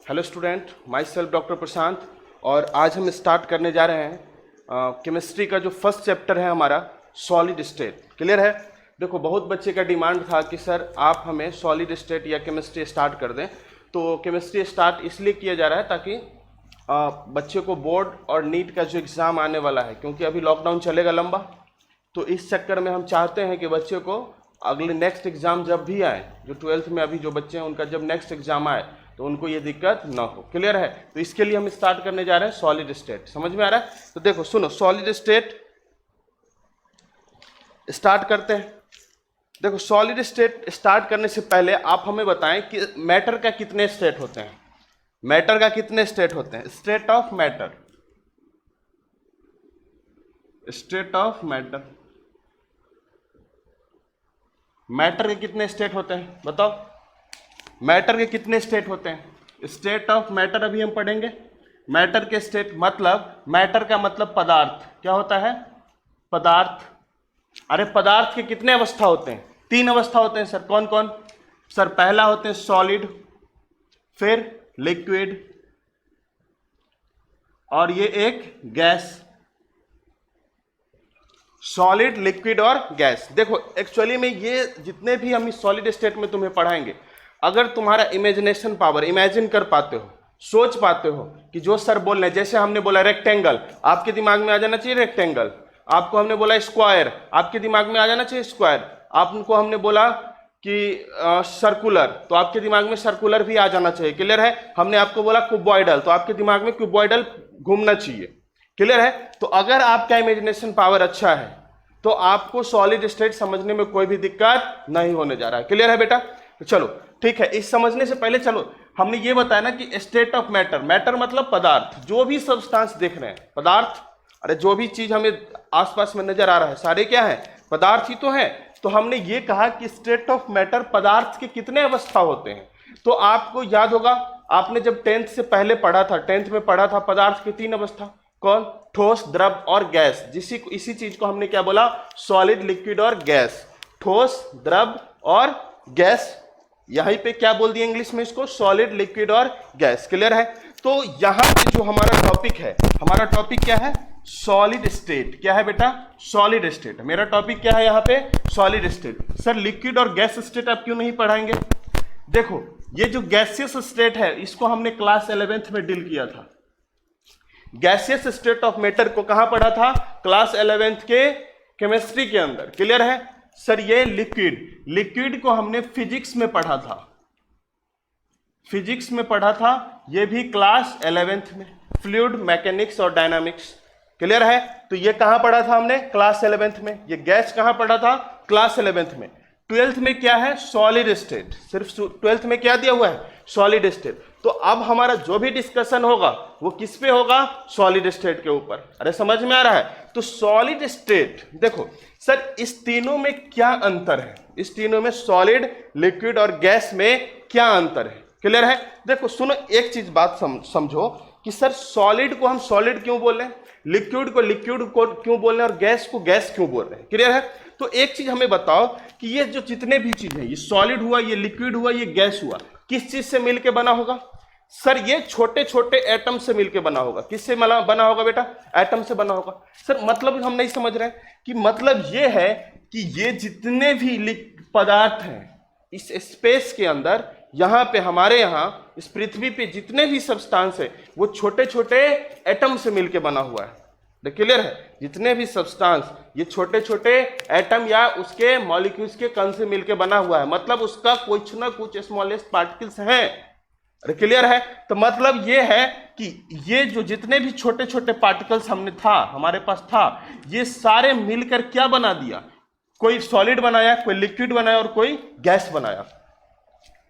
Hello student, myself doctor Prashant. और आज हम स्टार्ट करने जा रहे हैं केमिस्ट्री का जो फर्स्ट चैप्टर है हमारा सॉलिड स्टेट। क्लियर है? देखो, बहुत बच्चे का डिमांड था कि सर आप हमें सॉलिड स्टेट या केमिस्ट्री स्टार्ट कर दें। तो केमिस्ट्री स्टार्ट इसलिए किया जा रहा है ताकि बच्चे को बोर्ड और नीट का जो एग्ज़ाम आने वाला है, क्योंकि अभी लॉकडाउन चलेगा लंबा, तो इस चक्कर में हम चाहते हैं कि बच्चे को अगले नेक्स्ट एग्ज़ाम जब भी आए, जो 12th में अभी जो बच्चे हैं उनका जब नेक्स्ट एग्ज़ाम आए तो उनको ये दिक्कत ना हो। क्लियर है? तो इसके लिए हम स्टार्ट करने जा रहे हैं सॉलिड स्टेट। समझ में आ रहा है? तो देखो सुनो, सॉलिड स्टेट स्टार्ट करते हैं। देखो, सॉलिड स्टेट स्टार्ट करने से पहले आप हमें बताएं कि मैटर का कितने स्टेट होते हैं। मैटर का कितने स्टेट होते हैं? State of matter, state of matter. Matter के कितने स्टेट होते हैं बताओ? मैटर के कितने स्टेट होते हैं? स्टेट ऑफ मैटर अभी हम पढ़ेंगे। मैटर के स्टेट मतलब, मैटर का मतलब पदार्थ। क्या होता है? पदार्थ। अरे पदार्थ के कितने अवस्था होते हैं? 3 अवस्था होते हैं सर। कौन कौन? सर पहला होते हैं सॉलिड, फिर लिक्विड, और ये एक गैस। सॉलिड, लिक्विड और गैस। देखो एक्चुअली में ये जितने भी हम इस सॉलिड स्टेट में तुम्हें पढ़ाएंगे, अगर तुम्हारा इमेजिनेशन पावर, इमेजिन कर पाते हो, सोच पाते हो कि जो सर बोल रहे हैं, जैसे हमने बोला रेक्टेंगल, आपके दिमाग में आ जाना चाहिए रेक्टेंगल। आपको हमने बोला स्क्वायर, आपके दिमाग में आ जाना चाहिए स्क्वायर। आपको हमने बोला कि सर्कुलर, तो आपके दिमाग में सर्कुलर भी आ जाना चाहिए। क्लियर है? हमने आपको बोला क्यूबॉइडल, तो आपके दिमाग में क्यूबॉइडल घूमना चाहिए। क्लियर है? तो अगर आपका इमेजिनेशन पावर अच्छा है तो आपको सॉलिड स्टेट समझने में कोई भी दिक्कत नहीं होने जा रहा है। क्लियर है बेटा? तो चलो ठीक है, इस समझने से पहले चलो हमने ये बताया ना कि स्टेट ऑफ मैटर। मैटर मतलब पदार्थ, जो भी सब्सटेंस देख रहे हैं पदार्थ। अरे जो भी चीज हमें आसपास में नजर आ रहा है सारे क्या है? पदार्थ ही तो है। तो हमने ये कहा कि स्टेट ऑफ मैटर, पदार्थ के कितने अवस्था होते हैं। तो आपको याद होगा, आपने जब 10th से पहले पढ़ा था, 10th में पढ़ा था पदार्थ की 3 अवस्था। कौन? ठोस, द्रव और गैस। इसी चीज को हमने क्या बोला? सॉलिड, लिक्विड और गैस। ठोस, द्रव और गैस। यहीं पे क्या बोल दिया इंग्लिश में इसको? सॉलिड, लिक्विड और गैस। क्लियर है? तो यहां पे जो हमारा टॉपिक है, हमारा टॉपिक क्या है? Solid state. क्या है बेटा? Solid state. मेरा टॉपिक क्या है यहाँ पे? Solid state. सर लिक्विड और गैस स्टेट आप क्यों नहीं पढ़ाएंगे? देखो, ये जो गैसियस स्टेट है इसको हमने क्लास 11th में डील किया था। गैसियस स्टेट ऑफ मैटर को कहां पढ़ा था? क्लास 11th के केमिस्ट्री के अंदर। क्लियर है? सर ये लिक्विड को हमने फिजिक्स में पढ़ा था, फिजिक्स में पढ़ा था, ये भी क्लास 11th में, फ्लूइड मैकेनिक्स और डायनामिक्स। क्लियर है? तो ये कहां पढ़ा था हमने? क्लास 11th में। ये गैस कहां पढ़ा था? क्लास 11th में। 12th में क्या है? Solid state. सिर्फ 12th में क्या दिया हुआ है? Solid state. तो अब हमारा जो भी डिस्कशन होगा वो किस पे होगा? सॉलिड स्टेट के ऊपर। अरे समझ में आ रहा है? तो सॉलिड स्टेट, देखो सर इस तीनों में क्या अंतर है? इस तीनों में सॉलिड, लिक्विड और गैस में क्या अंतर है? क्लियर है? देखो सुनो, एक चीज बात समझो कि सर सॉलिड को हम सॉलिड क्यों बोल रहे हैं, लिक्विड को लिक्विड को क्यों बोल रहे हैं और गैस को गैस क्यों बोल रहे हैं। क्लियर है? तो एक चीज हमें बताओ कि ये जो जितने भी चीज है, ये सॉलिड हुआ, ये लिक्विड हुआ, ये गैस हुआ, किस चीज से मिलके बना होगा? सर ये छोटे छोटे एटम से मिलके बना होगा। किससे बना होगा बेटा? एटम से बना होगा। सर मतलब हम नहीं समझ रहे हैं कि मतलब ये है कि ये जितने भी पदार्थ हैं इस स्पेस के अंदर, यहां पे हमारे यहां इस पृथ्वी पे जितने भी सब्सटेंस है वो छोटे छोटे एटम से मिलके बना हुआ है। क्लियर है? जितने भी सब्सटेंस ये छोटे छोटे एटम या उसके मॉलिक्यूल्स के कण से मिलके बना हुआ है, मतलब उसका कुछ ना कुछ स्मॉलेस्ट पार्टिकल्स हैं। अरे क्लियर है? तो मतलब ये है कि ये जो जितने भी छोटे छोटे पार्टिकल्स हमारे पास था, ये सारे मिलकर क्या बना दिया? कोई सॉलिड बनाया, कोई लिक्विड बनाया और कोई गैस बनाया।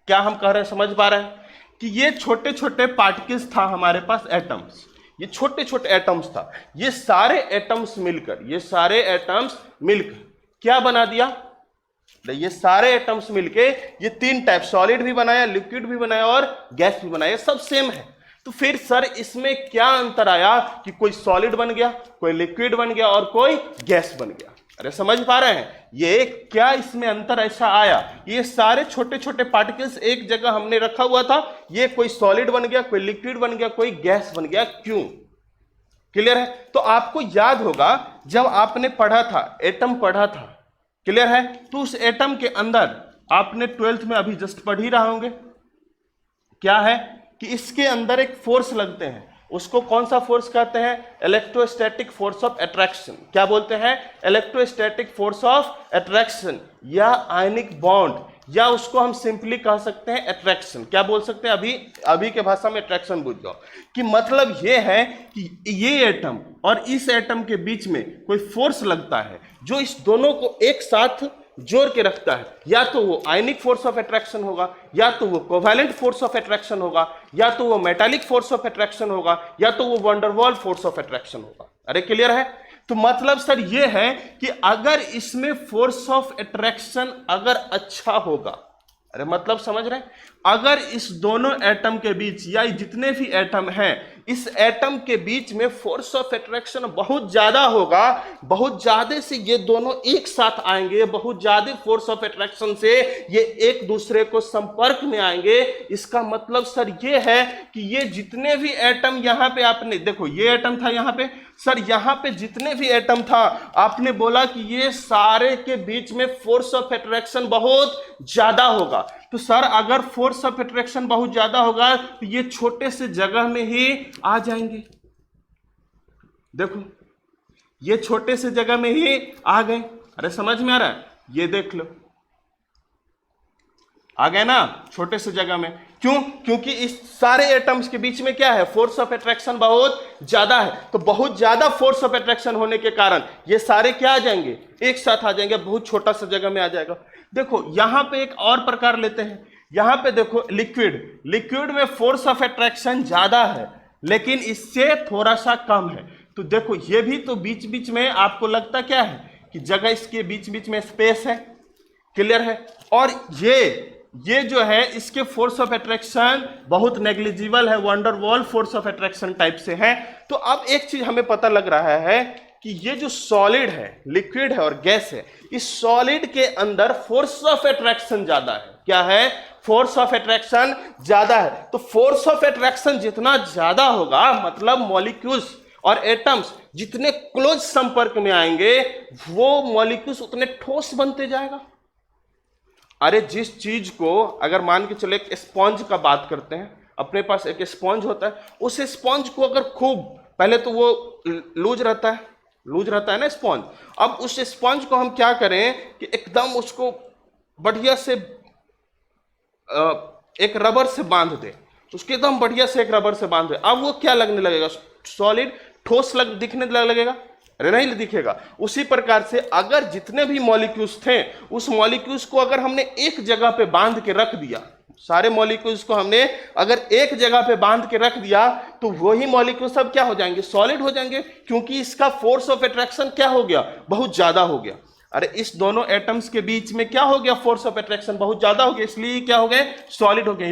क्या हम कह रहे हैं? समझ पा रहे हैं कि ये छोटे छोटे पार्टिकल्स था हमारे पास, एटम्स, ये छोटे छोटे एटम्स था, ये सारे एटम्स मिलकर क्या बना दिया? ये सारे एटम्स मिलके ये 3 टाइप, सॉलिड भी बनाया, लिक्विड भी बनाया और गैस भी बनाया, सब सेम है। तो फिर सर इसमें क्या अंतर आया कि कोई सॉलिड बन गया, कोई लिक्विड बन गया और कोई गैस बन गया? अरे समझ पा रहे हैं? ये क्या इसमें अंतर ऐसा आया? ये सारे छोटे छोटे पार्टिकल्स एक जगह हमने रखा हुआ था, ये कोई सॉलिड बन गया, कोई लिक्विड बन गया, कोई गैस बन गया, क्यों? क्लियर है? तो आपको याद होगा जब आपने पढ़ा था, एटम पढ़ा था, क्लियर है? तो उस एटम के अंदर आपने 12th में अभी जस्ट पढ़ ही रहा होंगे, क्या है कि इसके अंदर एक फोर्स लगते हैं, उसको कौन सा फोर्स कहते हैं? Electrostatic force of attraction. क्या बोलते हैं? इलेक्ट्रोस्टैटिक फोर्स ऑफ अट्रैक्शन या आयनिक बॉन्ड, या उसको हम सिंपली कह सकते हैं अट्रैक्शन। क्या बोल सकते हैं? अभी के भाषा में अट्रैक्शन बुझ जाओ कि मतलब ये है कि ये एटम और इस एटम के बीच में कोई फोर्स लगता है जो इस दोनों को एक साथ जोड़ के रखता है। या तो वो आयनिक फोर्स ऑफ अट्रैक्शन होगा, या तो वो कोवैलेंट फोर्स ऑफ अट्रैक्शन होगा, या तो वो मेटालिक फोर्स ऑफ अट्रैक्शन होगा, या तो वो वंडरवॉल फोर्स ऑफ अट्रैक्शन होगा। अरे क्लियर है? तो मतलब सर ये है कि अगर इसमें फोर्स ऑफ अट्रैक्शन अगर अच्छा होगा, अरे मतलब समझ रहे हैं, अगर इस दोनों एटम के बीच या जितने भी एटम हैं, इस एटम के बीच में फोर्स ऑफ अट्रैक्शन बहुत ज्यादा होगा, बहुत ज्यादा से ये दोनों एक साथ आएंगे, बहुत ज्यादा फोर्स ऑफ अट्रैक्शन से ये एक दूसरे को संपर्क में आएंगे। इसका मतलब सर ये है कि ये जितने भी एटम यहां पे आपने देखो, ये एटम था यहां पे, सर यहां पे जितने भी एटम था आपने बोला कि ये सारे के बीच में फोर्स ऑफ अट्रैक्शन बहुत ज्यादा होगा। तो सर अगर फोर्स ऑफ अट्रैक्शन बहुत ज्यादा होगा तो ये छोटे से जगह में ही आ जाएंगे। देखो ये छोटे से जगह में ही आ गए। अरे समझ में आ रहा है? ये देख लो, आ गए ना छोटे से जगह में। क्यों? क्योंकि इस सारे एटम्स के बीच में क्या है? फोर्स ऑफ अट्रैक्शन बहुत ज्यादा है। तो बहुत ज्यादा फोर्स ऑफ अट्रैक्शन होने के कारण ये सारे क्या आ जाएंगे? एक साथ आ जाएंगे, बहुत छोटा सा जगह में आ जाएगा। देखो यहां पे एक और प्रकार लेते हैं, यहां पे देखो लिक्विड में फोर्स ऑफ अट्रैक्शन ज्यादा है लेकिन इससे थोड़ा सा कम है। तो देखो ये भी तो बीच बीच में आपको लगता क्या है कि जगह इसके बीच बीच में स्पेस है, क्लियर है? और ये जो है इसके फोर्स ऑफ अट्रैक्शन बहुत नेग्लिजिबल है, van der Waals force of attraction type से है। तो अब एक चीज हमें पता लग रहा है कि ये जो सॉलिड है, लिक्विड है और गैस है, इस सॉलिड के अंदर फोर्स ऑफ अट्रैक्शन ज्यादा है। क्या है? फोर्स ऑफ अट्रैक्शन ज्यादा है। तो फोर्स ऑफ अट्रैक्शन जितना ज्यादा होगा मतलब मॉलिक्यूल्स और एटम्स जितने क्लोज संपर्क में आएंगे वो मॉलिक्यूल्स उतने ठोस बनते जाएगा। अरे जिस चीज को अगर मान के चले एक स्पॉन्ज का बात करते हैं, अपने पास एक स्पॉन्ज होता है, उस स्पॉन्ज को अगर खूब, पहले तो वो लूज रहता है ना स्पॉन्ज। अब उस स्पॉन्ज को हम क्या करें कि एकदम उसको बढ़िया से एक रबर से बांध दे, उसके एकदम बढ़िया से एक रबर से बांध दे। अब वो क्या लगने लगेगा? सॉलिड, ठोस दिखने लगेगा? अरे नहीं दिखेगा। उसी प्रकार से अगर जितने भी मॉलिक्यूल्स थे उस मॉलिक्यूल्स को अगर हमने एक जगह पे बांध के रख दिया, सारे मॉलिक्यूल्स को हमने अगर एक जगह पे बांध के रख दिया तो वही मॉलिक्यूल सब क्या हो जाएंगे? सॉलिड हो जाएंगे, क्योंकि इसका फोर्स ऑफ अट्रैक्शन क्या हो गया? बहुत ज्यादा हो गया। अरे इस दोनों एटम्स के बीच में क्या हो गया? फोर्स ऑफ अट्रैक्शन बहुत ज्यादा हो गया, इसलिए क्या हो गए? सॉलिड हो गए।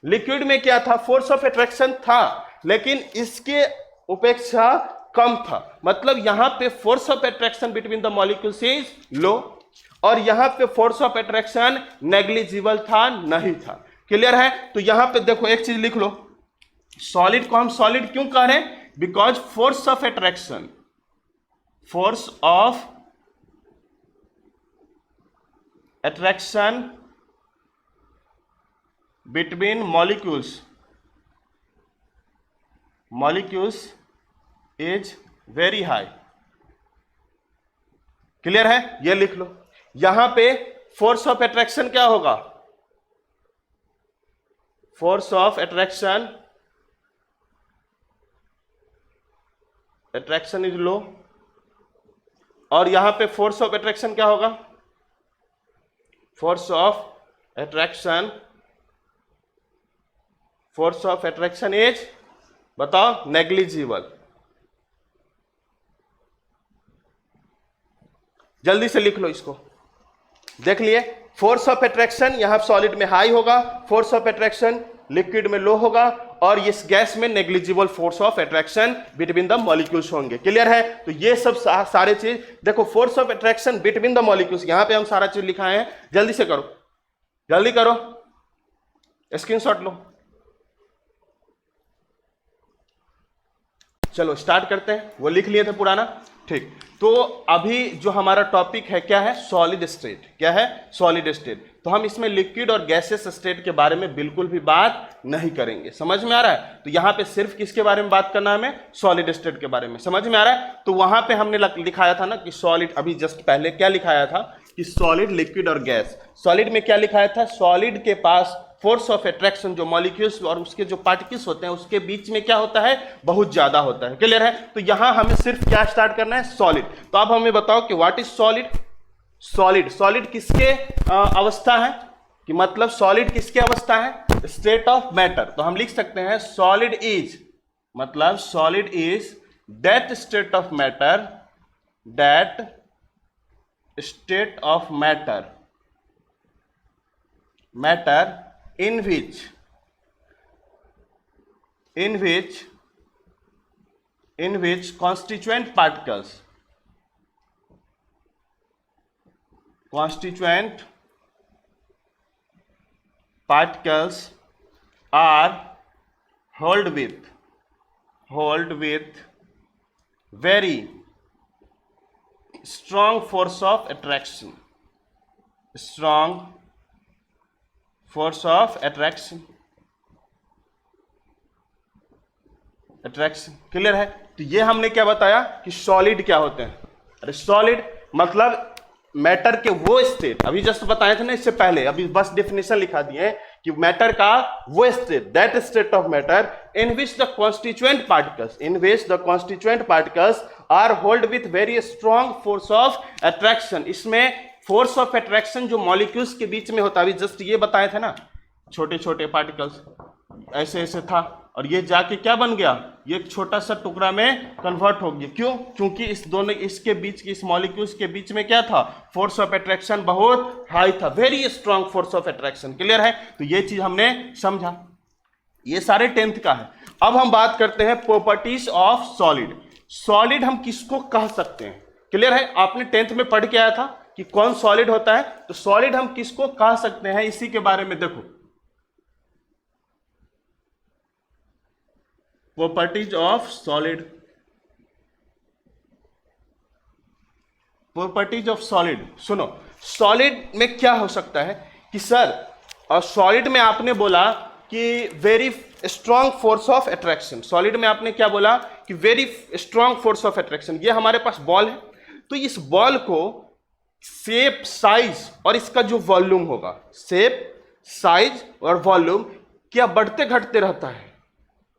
लिक्विड में क्या था? फोर्स ऑफ अट्रैक्शन था लेकिन इसके उपेक्षा कम था। मतलब यहां पे force of attraction between the molecules is low और यहां पे फोर्स ऑफ अट्रैक्शन नेग्लिजिबल था, नहीं था। क्लियर है? तो यहां पे देखो एक चीज लिख लो, सॉलिड को हम सॉलिड क्यों कह रहे हैं? Because force of attraction between molecules is very high. Clear है? ये लिख लो। यहां पे फोर्स ऑफ अट्रैक्शन क्या होगा? Force of attraction is low और यहां पे फोर्स ऑफ अट्रैक्शन क्या होगा? फोर्स ऑफ अट्रैक्शन इज, बताओ, नेग्लिजिबल। जल्दी से लिख लो इसको। देख लिए, फोर्स ऑफ अट्रैक्शन यहां सॉलिड में हाई होगा, फोर्स ऑफ अट्रैक्शन लिक्विड में लो होगा, और इस गैस में negligible force of attraction between the molecules होंगे। क्लियर है? तो ये सब सारे चीज देखो, force of attraction between the molecules, यहां पे हम सारा चीज लिखाए हैं, जल्दी से करो, जल्दी करो, स्क्रीनशॉट लो। चलो स्टार्ट करते हैं, वो लिख लिए थे पुराना, ठीक। तो अभी जो हमारा टॉपिक है क्या है? Solid state. क्या है? Solid state. तो हम इसमें लिक्विड और गैसेस स्टेट के बारे में बिल्कुल भी बात नहीं करेंगे। समझ में आ रहा है? तो यहां पे सिर्फ किसके बारे में बात करना है हमें? सॉलिड स्टेट के बारे में। समझ में आ रहा है? तो वहां पे हमने लिखाया था ना कि सॉलिड, अभी जस्ट पहले क्या लिखाया था कि सॉलिड, लिक्विड और गैस। सॉलिड में क्या लिखाया था? सॉलिड के पास फोर्स ऑफ अट्रैक्शन जो मॉलिक्यूल्स और उसके जो पार्टिकल्स होते हैं उसके बीच में क्या होता है? बहुत ज्यादा होता है। क्लियर है? तो यहां हमें सिर्फ क्या स्टार्ट करना है? सॉलिड। तो अब हमें बताओ कि what is solid? Solid, solid किसके अवस्था है? कि मतलब सॉलिड किसके अवस्था है? State of matter. तो हम लिख सकते हैं सॉलिड इज, मतलब solid is that state of matter, that state of matter, matter in which constituent particles are held with very strong force of attraction, strong force of attraction। Clear है? तो ये हमने क्या बताया कि सॉलिड क्या होते हैं? अरे सॉलिड मतलब मैटर के वो स्टेट, अभी जस्ट बताए थे ना इससे पहले, अभी बस डेफिनेशन लिखा दिए कि मैटर का वो state, that state of matter in which the constituent particles are hold with very strong force of attraction. इसमें फोर्स ऑफ अट्रैक्शन जो मॉलिक्यूल्स के बीच में होता है, अभी जस्ट ये बताए थे ना, छोटे छोटे पार्टिकल्स ऐसे ऐसे था, और ये जाके क्या बन गया? ये एक छोटा सा टुकड़ा में कन्वर्ट हो गया। क्यों? क्योंकि इस दोनों, इसके बीच की, इस मॉलिक्यूल्स के बीच में क्या था? फोर्स ऑफ अट्रैक्शन बहुत हाई था, very strong force of attraction. Clear है? तो ये चीज हमने समझा, ये सारे 10th का है। अब हम बात करते हैं प्रॉपर्टीज ऑफ सॉलिड। सॉलिड हम किसको कह सकते हैं? क्लियर है? आपने 10th में पढ़ के आया था कि कौन सॉलिड होता है, तो सॉलिड हम किसको कह सकते हैं, इसी के बारे में देखो। Properties of solid, properties of solid सुनो। सॉलिड में क्या हो सकता है कि सर, और सॉलिड में आपने बोला कि very strong force of attraction. Solid में आपने क्या बोला कि very strong force of attraction. ये हमारे पास बॉल है, तो इस बॉल को शेप, साइज और इसका जो वॉल्यूम होगा, शेप, साइज और वॉल्यूम क्या बढ़ते घटते रहता है?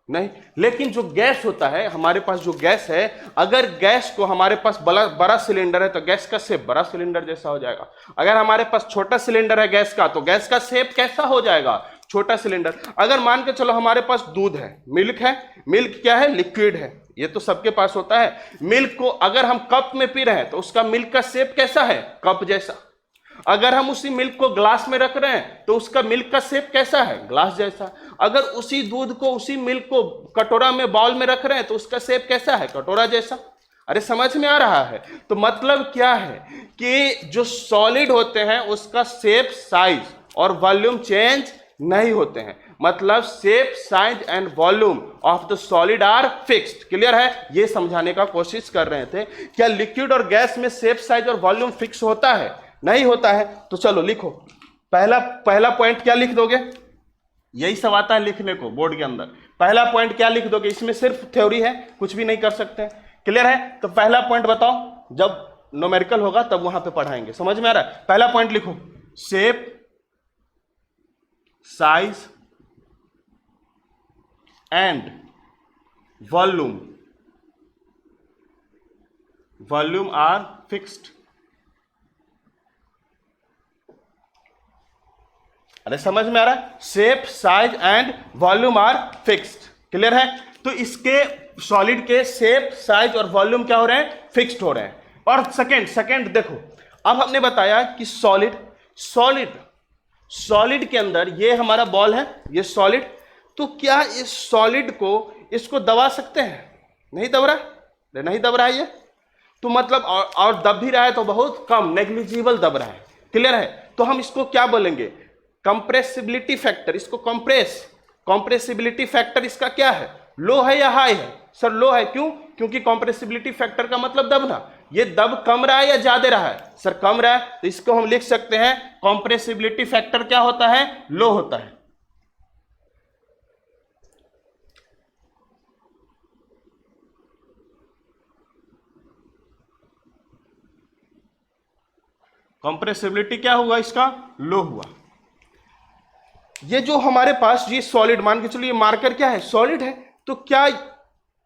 नहीं। लेकिन जो गैस होता है, हमारे पास जो गैस है, अगर गैस को, हमारे पास बड़ा सिलेंडर है तो गैस का शेप बड़ा सिलेंडर जैसा हो जाएगा। अगर हमारे पास छोटा सिलेंडर है गैस का, तो गैस का शेप कैसा हो जाएगा? छोटा सिलेंडर। अगर मान के चलो हमारे पास दूध है, मिल्क है, मिल्क क्या है? लिक्विड है, ये तो सबके पास होता है। मिल्क को अगर हम कप में पी रहे हैं तो उसका मिल्क का शेप कैसा है? कप जैसा। अगर हम उसी मिल्क को ग्लास में रख रहे हैं तो उसका मिल्क का शेप कैसा है? ग्लास जैसा। अगर उसी दूध को, उसी मिल्क को कटोरा में, बाउल में रख रहे हैं तो उसका शेप कैसा है? कटोरा जैसा। अरे समझ में आ रहा है? तो मतलब क्या है कि जो सॉलिड होते हैं उसका शेप, साइज और वॉल्यूम चेंज नहीं होते हैं। मतलब shape, size and volume of the solid are fixed. Clear है? ये समझाने का कोशिश कर रहे थे। क्या लिक्विड और गैस में शेप, साइज और वॉल्यूम फिक्स होता है? नहीं होता है। तो चलो लिखो, पहला पॉइंट क्या लिख दोगे? यही सब आता है लिखने को बोर्ड के अंदर। पहला पॉइंट क्या लिख दोगे? इसमें सिर्फ थ्योरी है, कुछ भी नहीं कर सकते। क्लियर है? तो पहला पॉइंट बताओ, जब न्यूमेरिकल होगा तब वहां पे पढ़ाएंगे। समझ में आ रहा है? पहला पॉइंट लिखो, shape, size and volume are fixed. अरे समझ में आ रहा है? Shape, size and volume are fixed. Clear है? तो इसके सॉलिड के शेप, साइज और वॉल्यूम क्या हो रहे हैं? फिक्स्ड हो रहे हैं। और सेकंड देखो, अब हमने बताया कि सॉलिड सॉलिड के अंदर ये हमारा बॉल है, ये सॉलिड, तो क्या इस सॉलिड को इसको दबा सकते हैं? नहीं दब रहा है, नहीं दब रहा है ये, तो मतलब और दब भी रहा है तो बहुत कम, नेग्लिजिबल दब रहा है। क्लियर है? तो हम इसको क्या बोलेंगे? Compressibility factor. इसको कंप्रेसिबिलिटी फैक्टर इसका क्या है? लो है या हाई है? सर लो है। क्यों? क्योंकि कंप्रेसिबिलिटी फैक्टर का मतलब दबना। ये दब कम रहा है या ज्यादा रहा है? सर कम रहा है, तो इसको हम लिख सकते हैं कंप्रेसिबिलिटी फैक्टर क्या होता है? लो होता है। कंप्रेसिबिलिटी क्या हुआ? इसका लो हुआ। ये जो हमारे पास ये सॉलिड, मान के चलो ये मार्कर क्या है? सॉलिड है, तो क्या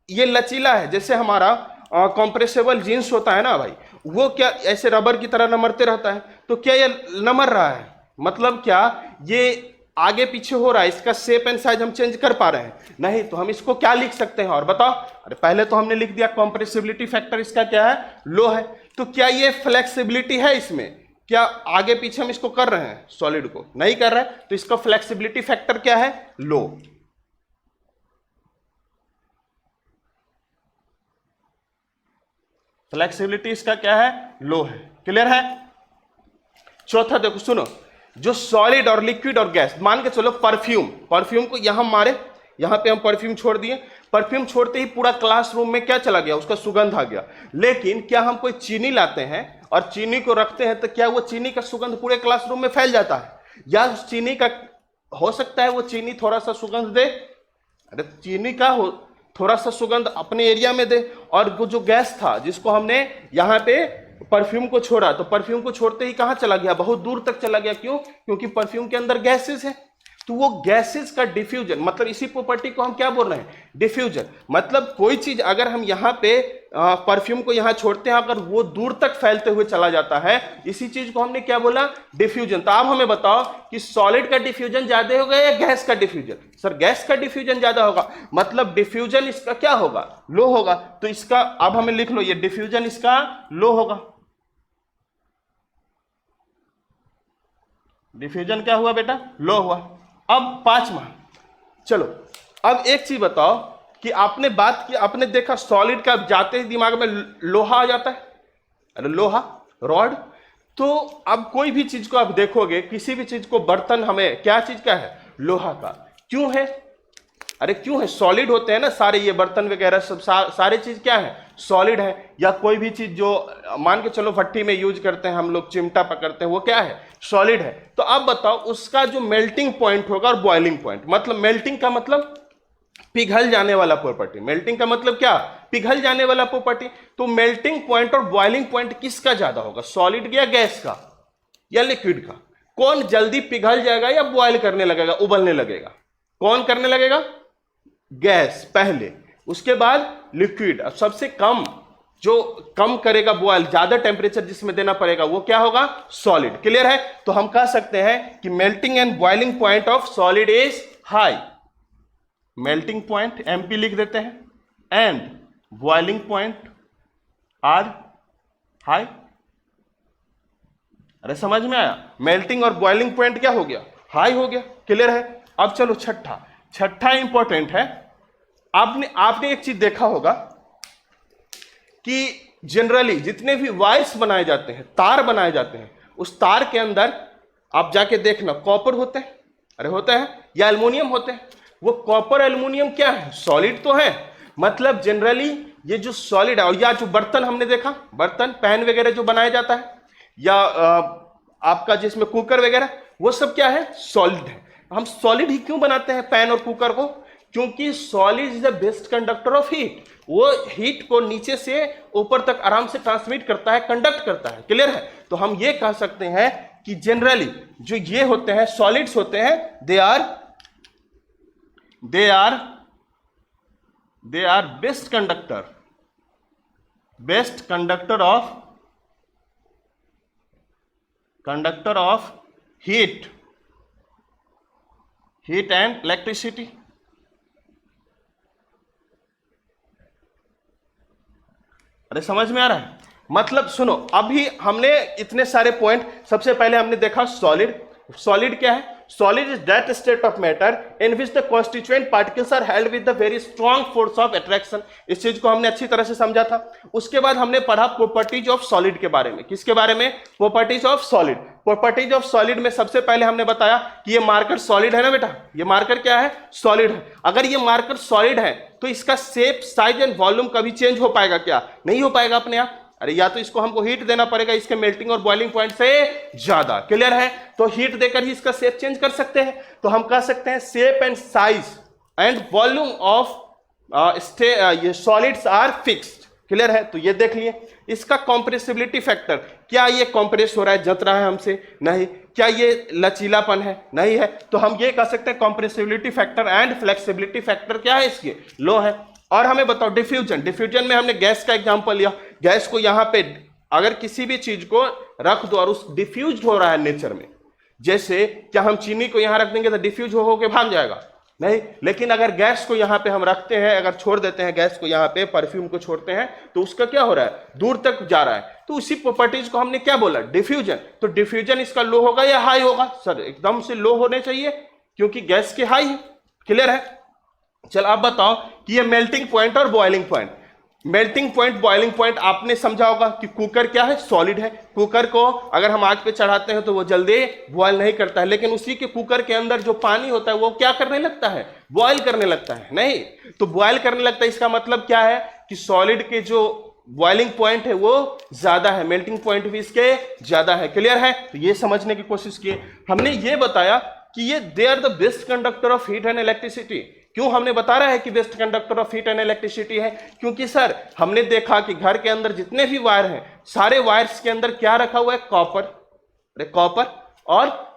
ये लचीला है? जैसे हमारा कंप्रेसेबल जींस होता है ना भाई, वो क्या ऐसे रबर की तरह नमरते रहता है, तो क्या ये नमर रहा है? मतलब क्या ये आगे पीछे हो रहा है? इसका शेप एंड साइज हम चेंज कर पा रहे हैं? नहीं। तो हम इसको क्या लिख सकते हैं? और बताओ। अरे पहले तो हमने लिख दिया कंप्रेसिबिलिटी फैक्टर इसका क्या है? लो है। तो क्या ये फ्लेक्सिबिलिटी है इसमें? क्या आगे पीछे हम इसको कर रहे हैं? सॉलिड को नहीं कर रहे हैं, तो इसका फ्लेक्सिबिलिटी फैक्टर क्या है? लो। फ्लेक्सिबिलिटी इसका क्या है? लो है। क्लियर है? चौथा देखो, सुनो, जो सॉलिड और लिक्विड और गैस, मान के चलो परफ्यूम को यहां मारे, यहां पे हम परफ्यूम छोड़ दिए, परफ्यूम छोड़ते ही पूरा क्लासरूम में क्या चला गया? उसका सुगंध आ गया। लेकिन क्या हम कोई चीनी लाते हैं और चीनी को रखते हैं, तो क्या वो चीनी का सुगंध पूरे क्लासरूम में फैल जाता है? या उस चीनी का हो सकता है वो चीनी थोड़ा सा सुगंध दे? अरे चीनी का हो थोड़ा सा सुगंध अपने एरिया में दे। और वो जो गैस था जिसको हमने यहाँ पे परफ्यूम को छोड़ा, तो परफ्यूम को छोड़ते ही कहां चला गया? बहुत दूर तक चला गया। क्यों? क्योंकि परफ्यूम के अंदर गैसेस है। तो वो गैसेस का डिफ्यूजन, मतलब इसी प्रॉपर्टी को हम क्या बोल रहे हैं? डिफ्यूजन। मतलब कोई चीज अगर हम यहाँ पे परफ्यूम को यहाँ छोड़ते हैं, अगर वो दूर तक फैलते हुए चला जाता है, इसी चीज को हमने क्या बोला? डिफ्यूजन। तो आप हमें बताओ कि सॉलिड का डिफ्यूजन ज्यादा होगा या गैस का डिफ्यूजन? सर गैस का डिफ्यूजन ज्यादा होगा, मतलब डिफ्यूजन इसका क्या होगा? लो होगा। तो इसका अब हमें लिख लो, ये डिफ्यूजन इसका लो होगा। डिफ्यूजन क्या हुआ बेटा? लो हुआ। अब पांचवा, चलो अब एक चीज बताओ कि आपने बात की, आपने देखा सॉलिड का जाते ही दिमाग में लोहा आ जाता है। अरे लोहा, रॉड। तो अब कोई भी चीज को आप देखोगे, किसी भी चीज को, बर्तन हमें क्या चीज का है? लोहा का। क्यों है? अरे क्यों है? सॉलिड होते हैं ना सारे, ये बर्तन वगैरह सब सारे चीज क्या है? सॉलिड है। या कोई भी चीज जो मान के चलो भट्टी में यूज करते हैं हम लोग, चिमटा पकड़ते हैं, वो क्या है? सॉलिड है। तो अब बताओ उसका जो मेल्टिंग पॉइंट होगा और बॉइलिंग पॉइंट, मतलब मेल्टिंग का मतलब पिघल जाने वाला प्रॉपर्टी, मेल्टिंग का मतलब क्या? पिघल जाने वाला प्रॉपर्टी। तो मेल्टिंग पॉइंट और बॉइलिंग पॉइंट किसका ज्यादा होगा? सॉलिड या गैस का या लिक्विड का? कौन जल्दी पिघल जाएगा या बॉइल करने लगेगा, उबलने लगेगा? कौन करने लगेगा? गैस पहले, उसके बाद लिक्विड। अब सबसे कम जो कम करेगा बॉयल, ज्यादा टेम्परेचर जिसमें देना पड़ेगा, वो क्या होगा? सॉलिड। क्लियर है? तो हम कह सकते हैं कि melting and boiling point of solid is high. Melting point MP लिख देते हैं and boiling point are high. अरे समझ में आया? मेल्टिंग और बॉइलिंग पॉइंट क्या हो गया? हाई हो गया। क्लियर है? अब चलो छठा इंपॉर्टेंट है। आपने एक चीज देखा होगा कि जनरली जितने भी वायर्स बनाए जाते हैं, तार बनाए जाते हैं, उस तार के अंदर आप जाके देखना कॉपर होते हैं, अरे होते हैं, या एल्युमिनियम होते हैं। वो कॉपर एल्युमिनियम क्या है? सॉलिड तो है। मतलब जनरली ये जो सॉलिड है, और या जो बर्तन हमने देखा, बर्तन पैन वगैरह जो बनाया जाता है, या आपका जिसमें कुकर वगैरह, वो सब क्या है? सॉलिड है। हम सॉलिड ही क्यों बनाते हैं पैन और कुकर को? क्योंकि solid is the best conductor of heat. वो हीट को नीचे से ऊपर तक आराम से ट्रांसमिट करता है, कंडक्ट करता है। क्लियर है? तो हम ये कह सकते हैं कि जनरली जो ये होते हैं सॉलिड्स होते हैं, they are best conductor of heat and electricity. अरे समझ में आ रहा है? मतलब सुनो, अभी हमने इतने सारे पॉइंट, सबसे पहले हमने देखा सॉलिड, सॉलिड क्या है? Solid is that state of matter in which the constituent particles are held with the very strong force of attraction. इस चीज को हमने अच्छी तरह से समझा था। उसके बाद हमने पढ़ा प्रॉपर्टीज ऑफ सॉलिड के बारे में। किसके बारे में? Properties of solid. Properties of solid में सबसे पहले हमने बताया कि ये मार्कर सॉलिड है ना बेटा, ये मार्कर क्या है? सॉलिड है। अगर ये मार्कर सॉलिड है तो इसका शेप, साइज एंड वॉल्यूम कभी चेंज हो पाएगा क्या? नहीं हो पाएगा अपने आप। अरे या तो इसको हमको हीट देना पड़ेगा इसके मेल्टिंग और बॉइलिंग पॉइंट से ज्यादा। क्लियर है? तो हीट देकर ही इसका शेप चेंज कर सकते हैं। तो हम कह सकते हैं shape and size and volume of ये सॉलिड्स आर फिक्स्ड। क्लियर है? तो ये देख लिए। इसका कॉम्प्रेसिबिलिटी फैक्टर, क्या ये कॉम्प्रेस हो रहा है, जत रहा है हमसे? नहीं। क्या ये लचीलापन है? नहीं है। तो हम ये कह सकते हैं compressibility factor and flexibility factor क्या है इसके? लो है। और हमें बताओ डिफ्यूजन। डिफ्यूजन में हमने गैस का एग्जांपल लिया। गैस को यहां पे अगर किसी भी चीज को रख दो और उस डिफ्यूज हो रहा है नेचर में, जैसे क्या हम चीनी को यहां रख देंगे तो डिफ्यूज हो के भाग जाएगा? नहीं। लेकिन अगर गैस को यहां पे हम रखते हैं, अगर छोड़ देते हैं गैस को यहां पे, परफ्यूम को छोड़ते हैं, तो उसका क्या हो रहा है? दूर तक जा रहा है। तो उसी प्रॉपर्टीज को हमने क्या बोला? डिफ्यूजन। तो डिफ्यूजन इसका लो होगा या हाई होगा? सर एकदम से लो होने चाहिए क्योंकि गैस के हाई है। क्लियर है? चल आप बताओ कि ये मेल्टिंग पॉइंट और boiling point, melting point, boiling point आपने समझा होगा कि कुकर क्या है? सॉलिड है। कुकर को अगर हम आग पे चढ़ाते हैं तो वो जल्दी बॉयल नहीं करता है, लेकिन उसी के कुकर के अंदर जो पानी होता है वो क्या करने लगता है? बॉयल करने लगता है। नहीं, तो बॉयल करने लगता है, इसका मतलब क्या है कि सॉलिड के जो बॉइलिंग पॉइंट है वो ज्यादा है, मेल्टिंग पॉइंट भी इसके ज्यादा है। क्लियर है? तो ये समझने की कोशिश की। हमने ये बताया कि ये they are the best conductor of heat and electricity. क्यों हमने बता रहा है कि best conductor of heat and electricity है? क्योंकि सर हमने देखा कि घर के अंदर जितने भी वायर हैं, सारे वायर्स के अंदर क्या रखा हुआ है? कॉपर। अरे कॉपर और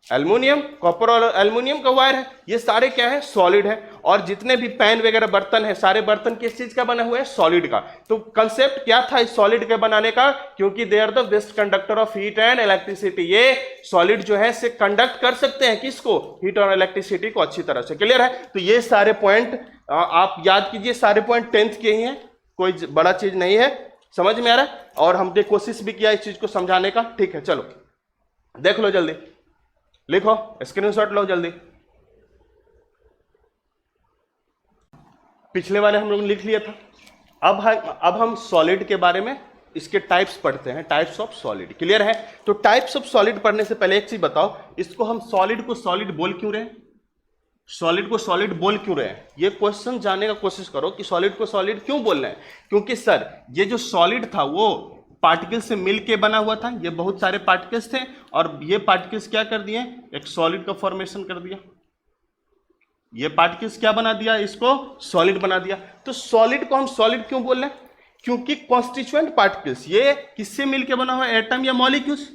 एल्युमिनियम, कॉपर और एल्युमिनियम का वायर है। ये सारे क्या है? सॉलिड है। और जितने भी पैन वगैरह बर्तन है, सारे बर्तन किस चीज का बना हुआ है? सॉलिड का। तो कंसेप्ट क्या था इस सॉलिड के बनाने का? क्योंकि they are the best conductor of heat and electricity. ये सॉलिड जो है से कंडक्ट कर सकते हैं किसको? हीट और इलेक्ट्रिसिटी को अच्छी तरह से। क्लियर है? तो ये सारे पॉइंट आप याद कीजिए, सारे पॉइंट 10th के ही हैं, कोई बड़ा चीज नहीं है। समझ में आ रहा है? और हमने कोशिश भी किया इस चीज को समझाने का। ठीक है, चलो देख लो, जल्दी लिखो, स्क्रीनशॉट लो जल्दी। पिछले वाले हम लोग लिख लिया था। अब हम सॉलिड के बारे में, इसके टाइप्स पढ़ते हैं, टाइप्स ऑफ सॉलिड। क्लियर है? तो टाइप्स ऑफ सॉलिड पढ़ने से पहले एक चीज बताओ, इसको हम सॉलिड को सॉलिड बोल क्यों रहे हैं? सॉलिड को सॉलिड बोल क्यों रहे हैं? ये क्वेश्चन जानने का कोशिश करो कि सॉलिड को सॉलिड क्यों बोल रहे हैं। क्योंकि सर ये जो सॉलिड था वो पार्टिकल से मिलके बना हुआ था। ये बहुत सारे पार्टिकल्स थे और ये पार्टिकल्स क्या कर दिए? एक सॉलिड का फॉर्मेशन कर दिया। ये पार्टिकल्स क्या बना दिया? इसको सॉलिड बना दिया। तो सॉलिड को हम सॉलिड क्यों बोल रहे हैं? क्योंकि कॉन्स्टिट्यूएंट पार्टिकल्स ये किससे मिलके बना हुआ है? एटम या मॉलिक्यूल्स।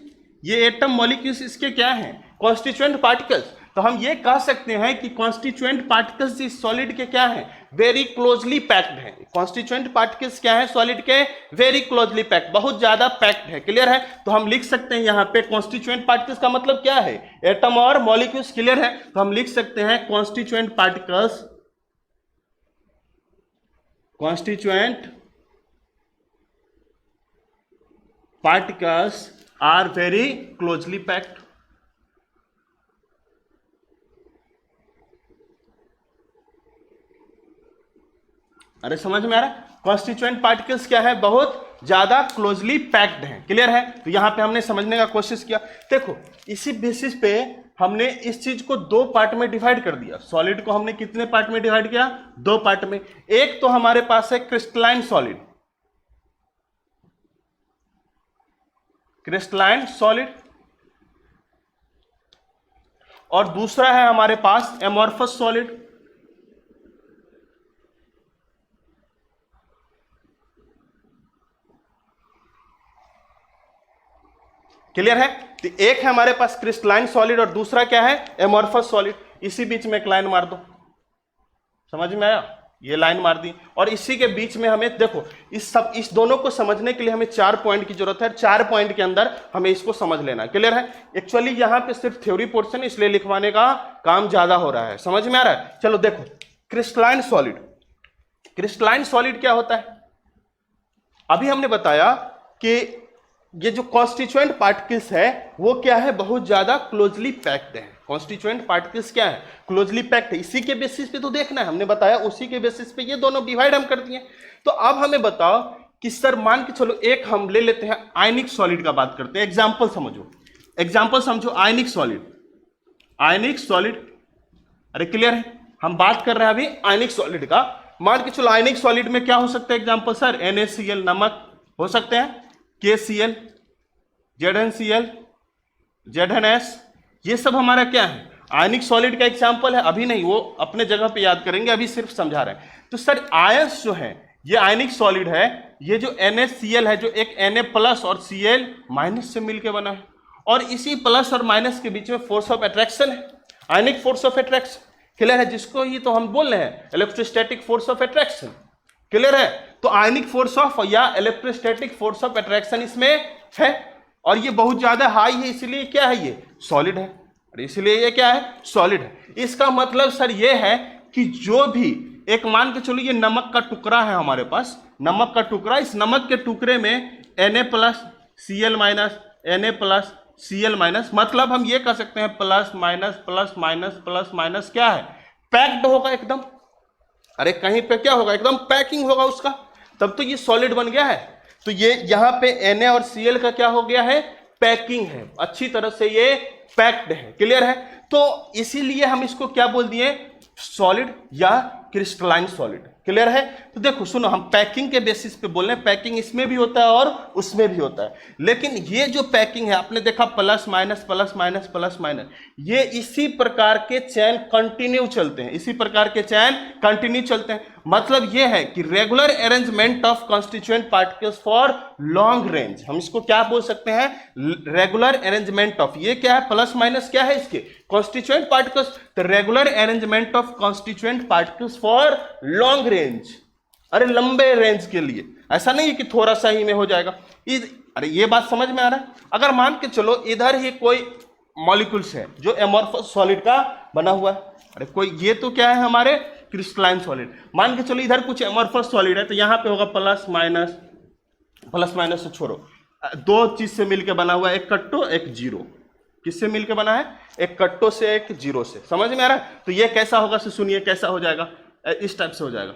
ये एटम मॉलिक्यूल्स इसके क्या हैं? Constituent particles. तो हम ये कह सकते हैं कि कॉन्स्टिट्यूएंट पार्टिकल्स इस सॉलिड के क्या हैं? वेरी क्लोजली पैक्ड हैं। कॉन्स्टिट्यूएंट पार्टिकल्स क्या है? सॉलिड के वेरी क्लोजली पैक्ड, बहुत ज्यादा पैक्ड है। क्लियर है? तो हम लिख सकते हैं यहां पे कॉन्स्टिट्यूएंट पार्टिकल्स का मतलब क्या है? एटम और मॉलिक्यूल्स। क्लियर है? तो हम लिख सकते हैं constituent particles, constituent particles are very closely packed. अरे समझ में आ रहा है? कॉन्स्टिट्यूएंट पार्टिकल्स क्या है? बहुत ज्यादा क्लोजली पैक्ड हैं। क्लियर है? तो यहां पे हमने समझने का कोशिश किया। देखो इसी बेसिस पे हमने इस चीज को दो पार्ट में डिवाइड कर दिया। सॉलिड को हमने कितने पार्ट में डिवाइड किया? दो पार्ट में। एक तो हमारे पास है क्रिस्टलाइन सॉलिड, क्रिस्टलाइन सॉलिड, और दूसरा है हमारे पास एमॉर्फस सॉलिड। क्लियर है? तो एक है हमारे पास क्रिस्टलाइन सॉलिड और दूसरा क्या है? Amorphous solid. इसी बीच में एक लाइन मार दो। समझ में आया? ये लाइन मार दी। और इसी के बीच में हमें देखो, इस दोनों को समझने के लिए हमें 4 पॉइंट की जरूरत है। 4 पॉइंट के अंदर हमें इसको समझ लेना। क्लियर है? एक्चुअली यहां पे सिर्फ थ्योरी पोर्शन, इसलिए लिखवाने का काम ज्यादा हो रहा है। समझ में आ रहा है? चलो देखो, क्रिस्टलाइन सॉलिड। क्रिस्टलाइन सॉलिड क्या होता है? अभी हमने बताया कि ये जो कॉन्स्टिट्यूएंट पार्टिकल्स है वो क्या है, बहुत ज्यादा क्लोजली पैक्ड है। कॉन्स्टिट्यूएंट पार्टिकल्स क्या है, क्लोजली पैक्ड है। इसी के बेसिस पे तो देखना है, हमने बताया उसी के बेसिस पे ये दोनों डिवाइड हम कर दिए। तो अब हमें बताओ कि सर मान के चलो एक हम ले लेते हैं आयनिक सॉलिड का बात करते हैं। एग्जाम्पल समझो, एग्जाम्पल समझो आयनिक सॉलिड, आयनिक सॉलिड, अरे क्लियर है, हम बात कर रहे हैं अभी आयनिक सॉलिड का। मान के चलो आयनिक सॉलिड में क्या हो सकता है एग्जाम्पल सर, NaCl नमक हो सकते हैं, KCl, ZnCl, ZnS, ये सब हमारा क्या है, आयनिक सॉलिड का एग्जाम्पल है। अभी नहीं, वो अपने जगह पे याद करेंगे, अभी सिर्फ समझा रहे हैं। तो सर आयंस जो है ये आयनिक सॉलिड है, ये जो NaCl है जो एक Na प्लस और Cl माइनस से मिलकर बना है, और इसी प्लस और माइनस के बीच में फोर्स ऑफ अट्रैक्शन है, आयनिक फोर्स ऑफ अट्रैक्शन, क्लियर है, जिसको ही तो हम बोल रहे हैं electrostatic force of attraction, clear है। तो आयनिक फोर्स ऑफ या इलेक्ट्रोस्टैटिक फोर्स ऑफ अट्रैक्शन इसमें है, और ये बहुत ज्यादा हाई है, इसलिए क्या है, ये सॉलिड है, और इसलिए ये क्या है, सॉलिड है। इसका मतलब सर ये है कि जो भी एक मान के चलो ये नमक का टुकड़ा है हमारे पास, नमक का टुकड़ा, इस नमक के टुकड़े में Na plus Cl minus, Na plus Cl minus, मतलब हम ये कह सकते हैं plus minus plus minus plus minus क्या है, पैक्ड होगा एकदम। अरे कहीं पे क्या होगा, एकदम पैकिंग होगा उसका, तब तो ये सॉलिड बन गया है। तो ये यहाँ पे Na और Cl का क्या हो गया है, पैकिंग है, अच्छी तरह से ये पैक्ड है, क्लियर है। तो इसीलिए हम इसको क्या बोल दिए, सॉलिड या क्रिस्टलाइन सॉलिड, क्लियर है। तो देखो सुनो, हम पैकिंग के बेसिस पे बोल रहे हैं, पैकिंग इसमें भी होता है और उसमें भी होता है, लेकिन ये जो पैकिंग है आपने देखा plus minus plus minus plus minus, ये इसी प्रकार के चैन कंटिन्यू चलते हैं, इसी प्रकार के चैन कंटिन्यू चलते हैं। मतलब ये है कि regular arrangement of constituent particles for long range, हम इसको क्या बोल सकते हैं, रेगुलर अरेंजमेंट ऑफ, ये क्या है प्लस माइनस क्या है इसके, constituent particles, the regular arrangement of constituent particles for long range, अरे लंबे रेंज के लिए, ऐसा नहीं है कि थोड़ा सा ही में हो जाएगा। अरे ये बात समझ में आ रहा है। अगर मान के चलो इधर ही कोई मॉलिक्यूल्स है जो एमॉर्फस सॉलिड का बना हुआ है, अरे कोई ये तो क्या है हमारे क्रिस्टलाइन सॉलिड, मान के चलो इधर कुछ एमॉर्फस सॉलिड है, तो यहां पे होगा प्लस माइनस, प्लस माइनस से छोड़ो, दो चीज से मिलकर बना हुआ है, एक कट्टो एक जीरो, किससे मिलकर बना है, एक कट्टो से एक जीरो से, समझ में आ रहा है। तो ये कैसा होगा, सुनिए कैसा हो जाएगा, इस टाइप से हो जाएगा,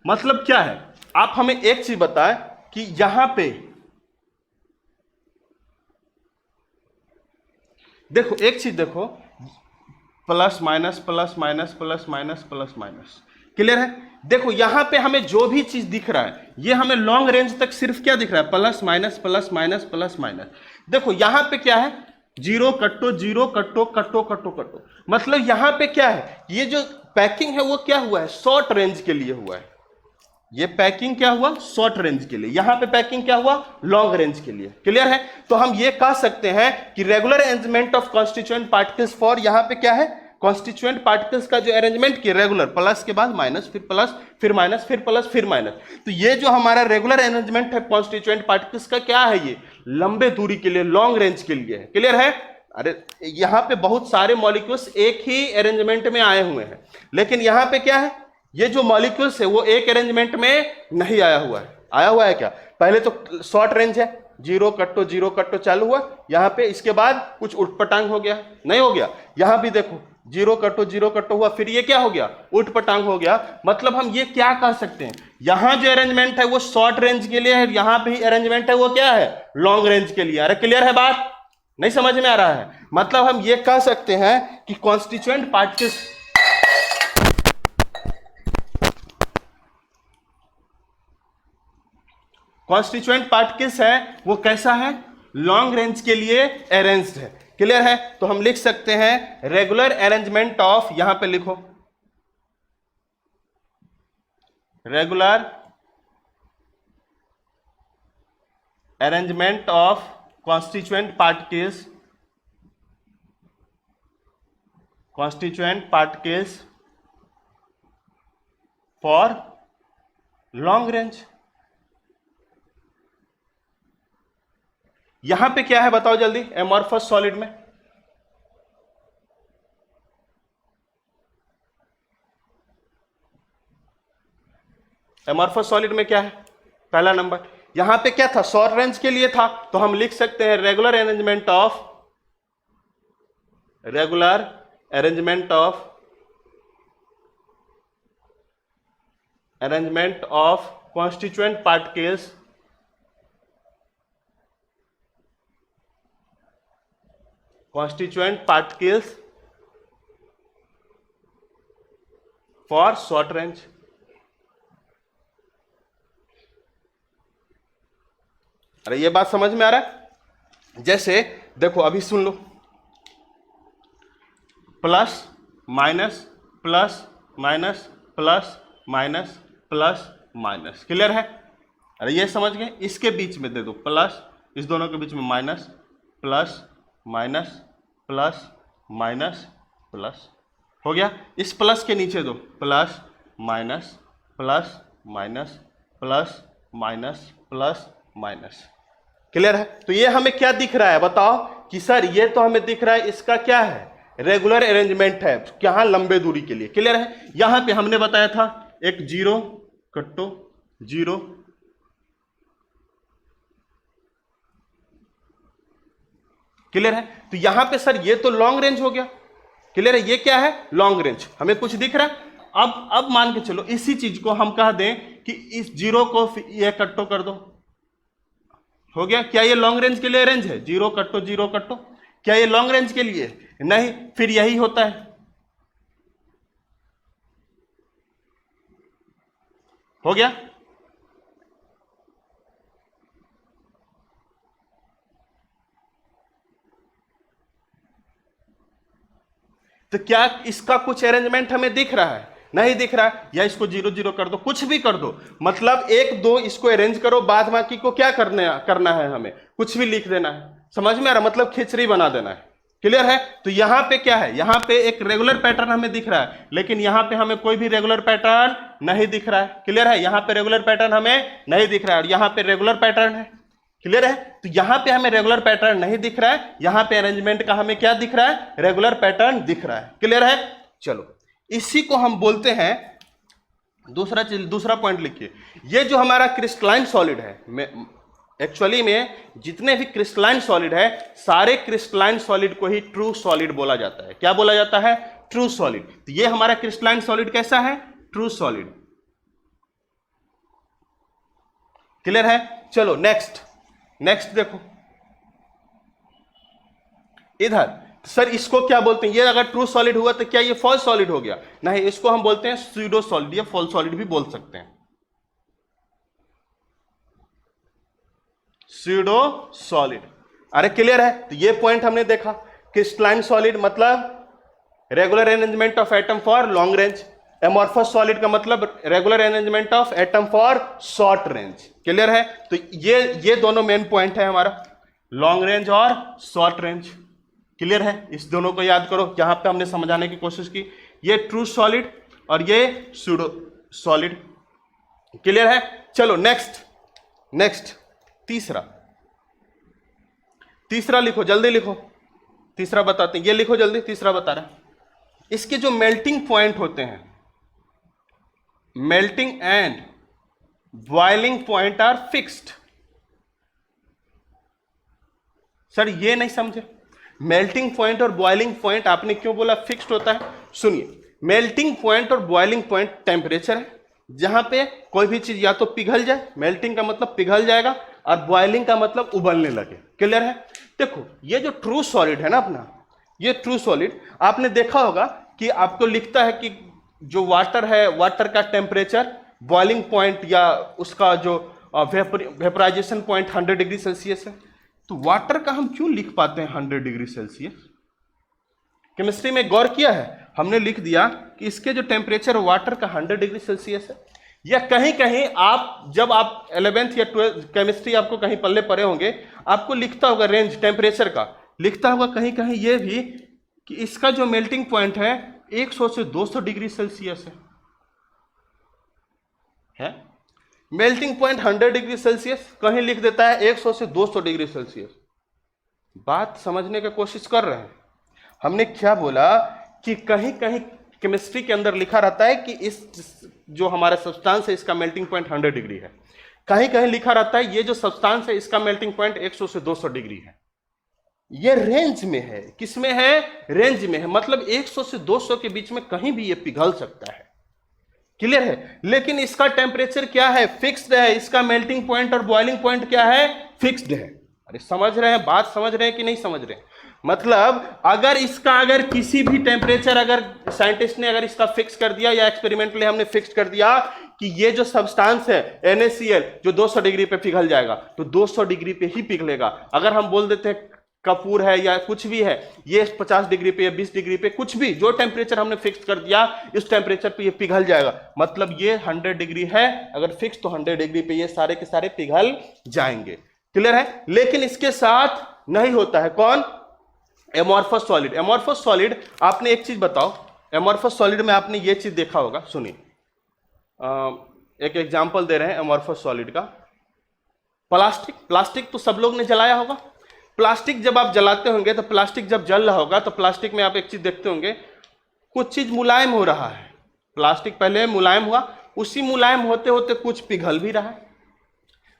मतलब क्या है, आप हमें एक चीज बताएं कि यहां पे देखो, एक चीज देखो, plus minus plus minus plus minus plus minus, clear है। देखो यहां पे हमें जो भी चीज दिख रहा है ये हमें लॉन्ग रेंज तक सिर्फ क्या दिख रहा है, plus minus plus minus plus minus. देखो यहां पे क्या है, जीरो कट्टो जीरो कट्टो कट्टो कट्टो कट्टो, मतलब यहां पे क्या है, ये जो पैकिंग है वो क्या हुआ है, शॉर्ट रेंज के लिए हुआ है, ये पैकिंग क्या हुआ, शॉर्ट रेंज के लिए, यहां पे पैकिंग क्या हुआ, लॉन्ग रेंज के लिए, क्लियर है। तो हम ये कह सकते हैं कि regular arrangement of constituent particles for, यहां पे क्या है, कॉन्स्टिट्यूएंट पार्टिकल्स का जो अरेंजमेंट किया रेगुलर, प्लस के बाद माइनस, फिर प्लस फिर माइनस फिर प्लस फिर माइनस, तो ये जो हमारा रेगुलर अरेंजमेंट है कॉन्स्टिट्यूएंट पार्टिकल्स का क्या है, ये लंबे दूरी के लिए, लॉन्ग रेंज के लिए है, क्लियर है। अरे यहां पे बहुत सारे मॉलिक्यूल्स एक ही अरेंजमेंट में आए हुए हैं, लेकिन यहां पे क्या है, ये जो मॉलिक्यूल्स है वो एक अरेंजमेंट में नहीं आया हुआ है। आया हुआ है क्या, पहले तो शॉर्ट रेंज है, जीरो कट्टो चालू हुआ, यहां पे इसके बाद कुछ उठपटांग हो गया, नहीं हो गया, यहां भी देखो जीरो कट्टो हुआ, फिर ये क्या हो गया, उठपटांग हो गया। मतलब हम ये क्या कह सकते हैं, यहां जो अरेंजमेंट है वो शॉर्ट रेंज के लिए है, यहां पे ही अरेंजमेंट है वो क्या है, लॉन्ग रेंज के लिए। अरे क्लियर है बात, नहीं समझ में आ रहा है। मतलब हम ये कह सकते हैं कि कॉन्स्टिट्यूएंट पार्टिकल्स, कॉन्स्टिट्यूएंट पार्टिकल्स है वो कैसा है, लॉन्ग रेंज के लिए अरेंज्ड है, क्लियर है। तो हम लिख सकते हैं रेगुलर अरेंजमेंट ऑफ, यहां पे लिखो regular arrangement of constituent particles, constituent particles for long range. यहां पे क्या है बताओ जल्दी, एमॉर्फस सॉलिड में एमॉर्फस सॉलिड में क्या है, पहला नंबर। यहां पे क्या था, शॉर्ट रेंज के लिए था, तो हम लिख सकते हैं regular arrangement of constituent particles for short range। अरे ये बात समझ में आ रहा है? जैसे देखो अभी सुन लो, plus minus plus minus plus minus plus minus, clear है? अरे ये समझ गए, इसके बीच में दे दो प्लस, इस दोनों के बीच में minus, plus minus plus minus plus, हो गया। इस प्लस के नीचे दो plus minus plus minus plus minus plus minus, clear है? तो ये हमें क्या दिख रहा है बताओ कि सर ये तो हमें दिख रहा है इसका क्या है, रेगुलर अरेंजमेंट है, क्या लंबे दूरी के लिए, क्लियर है? यहां पे हमने बताया था एक जीरो कट्टो जीरो, क्लियर है? तो यहां पे सर ये तो लॉन्ग रेंज हो गया, क्लियर है? ये क्या है, लॉन्ग रेंज, हमें कुछ दिख रहा है। अब मान के चलो इसी चीज को हम कह दें कि इस जीरो को ये कट्टो कर दो, हो गया। क्या ये लॉन्ग रेंज के लिए रेंज है, जीरो कट्टो, क्या ये लॉन्ग रेंज के लिए? नहीं, फिर यही होता है, हो गया। तो क्या इसका कुछ अरेंजमेंट हमें दिख रहा है? नहीं दिख रहा है, या इसको जीरो जीरो कर दो, कुछ भी कर दो, मतलब एक दो इसको अरेंज करो, बाद बाकी को क्या करना है, हमें कुछ भी लिख देना है, समझ में आ रहा? मतलब खिचड़ी बना देना है, क्लियर है? तो यहां पे क्या है, यहां पे एक रेगुलर पैटर्न हमें दिख रहा है, लेकिन यहां पे हमें कोई भी रेगुलर पैटर्न नहीं दिख रहा है, क्लियर है? यहां पे रेगुलर पैटर्न हमें नहीं दिख रहा है, और यहां पे रेगुलर पैटर्न है, क्लियर है? तो यहां पे हमें रेगुलर पैटर्न नहीं दिख रहा है, यहां पे अरेंजमेंट का हमें क्या दिख रहा है, रेगुलर पैटर्न दिख रहा है, क्लियर है? चलो इसी को हम बोलते हैं, दूसरा पॉइंट लिखिए, ये जो हमारा क्रिस्टलाइन सॉलिड है, एक्चुअली में जितने भी क्रिस्टलाइन सॉलिड है, सारे क्रिस्टलाइन सॉलिड को ही ट्रू सॉलिड बोला जाता है। क्या बोला जाता है? True solid. तो ये हमारा क्रिस्टलाइन सॉलिड कैसा है? ट्रू सॉलिड, क्लियर है? चलो नेक्स्ट देखो इधर, सर इसको क्या बोलते हैं, ये अगर ट्रू सॉलिड हुआ तो क्या ये फॉल्स सॉलिड हो गया? नहीं, इसको हम बोलते हैं स्यूडो सॉलिड, या फॉल्स सॉलिड भी बोल सकते हैं, स्यूडो सॉलिड। अरे क्लियर है? तो ये पॉइंट हमने देखा, क्रिस्टलाइन सॉलिड मतलब regular arrangement of atom for long range, amorphous solid का मतलब regular arrangement of atom for short range, clear है? तो ये दोनों मेन पॉइंट है हमारा, लॉन्ग रेंज और शॉर्ट रेंज, क्लियर है? इस दोनों को याद करो, जहां पे हमने समझाने की कोशिश की, ये ट्रू सॉलिड और ये स्यूडो सॉलिड, क्लियर है? चलो नेक्स्ट तीसरा लिखो, जल्दी लिखो, तीसरा बताते हैं, ये लिखो जल्दी, तीसरा बता रहा है। इसके जो मेल्टिंग पॉइंट होते हैं, melting and boiling point are fixed. Sir ये नहीं समझे, मेल्टिंग पॉइंट और बॉइलिंग पॉइंट आपने क्यों बोला फिक्स्ड होता है? सुनिए, मेल्टिंग पॉइंट और बॉइलिंग पॉइंट टेम्परेचर है, जहां पे कोई भी चीज या तो पिघल जाए, मेल्टिंग का मतलब पिघल जाएगा, और बॉइलिंग का मतलब उबलने लगे, क्लियर है? देखो ये जो ट्रू सॉलिड है ना अपना, ये ट्रू सॉलिड आपने देखा होगा कि आपको लिखता है कि जो वाटर है, वाटर का टेम्परेचर बॉइलिंग पॉइंट या उसका जो वेपराइजेशन पॉइंट 100 डिग्री सेल्सियस है। तो वाटर का हम क्यों लिख पाते हैं 100 डिग्री सेल्सियस? केमिस्ट्री में गौर किया है, हमने लिख दिया कि इसके जो टेम्परेचर वाटर का 100 डिग्री सेल्सियस है। या कहीं कहीं आप जब आप 11th या 12th केमिस्ट्री आपको कहीं पल्ले पड़े होंगे, आपको लिखता होगा रेंज टेम्परेचर का, लिखता होगा कहीं कहीं ये भी कि इसका जो मेल्टिंग पॉइंट है 100 से 200 डिग्री सेल्सियस है? मेल्टिंग पॉइंट 100 डिग्री सेल्सियस, कहीं लिख देता है 100 से 200 डिग्री सेल्सियस। बात समझने की कोशिश कर रहे हैं। हमने क्या बोला कि कहीं कहीं केमिस्ट्री के अंदर लिखा रहता है कि इस जो हमारा सब्सटेंस है इसका मेल्टिंग पॉइंट 100 डिग्री है, कहीं कहीं लिखा रहता है ये जो सब्सटेंस है इसका मेल्टिंग पॉइंट 100 से 200 डिग्री है। ये रेंज में है, किसमें है? रेंज में है, मतलब 100 से 200 के बीच में कहीं भी ये पिघल सकता है। क्लियर है? लेकिन इसका टेम्परेचर क्या है? फिक्स्ड है। इसका मेल्टिंग पॉइंट और बॉइलिंग पॉइंट क्या है? फिक्स्ड है। अरे समझ रहे हैं बात? समझ रहे हैं कि नहीं समझ रहे हैं? मतलब अगर किसी भी टेम्परेचर अगर साइंटिस्ट ने अगर इसका फिक्स कर दिया या एक्सपेरिमेंटली हमने फिक्स कर दिया कि ये जो सब्सटेंस है NaCl जो 200 डिग्री पे पिघल जाएगा, तो 200 डिग्री पे ही पिघलेगा। अगर हम बोल देते हैं कपूर है या कुछ भी है, ये 50 डिग्री पे या 20 डिग्री पे, कुछ भी जो टेम्परेचर हमने फिक्स कर दिया इस टेम्परेचर पे ये पिघल जाएगा। मतलब ये 100 डिग्री है अगर फिक्स, तो 100 डिग्री पे ये सारे के सारे पिघल जाएंगे। क्लियर है? लेकिन इसके साथ नहीं होता है कौन? Amorphous solid. एमॉर्फस सॉलिड, आपने एक चीज बताओ, एमॉर्फस सॉलिड में आपने ये चीज देखा होगा, सुनिए एक एग्जांपल दे रहे हैं एमॉर्फस सॉलिड का। प्लास्टिक तो सब लोग ने जलाया होगा। प्लास्टिक जब आप जलाते होंगे तो प्लास्टिक जब जल रहा होगा तो प्लास्टिक में आप एक चीज देखते होंगे, कुछ चीज मुलायम हो रहा है। प्लास्टिक पहले मुलायम हुआ, उसी मुलायम होते होते कुछ पिघल भी रहा है,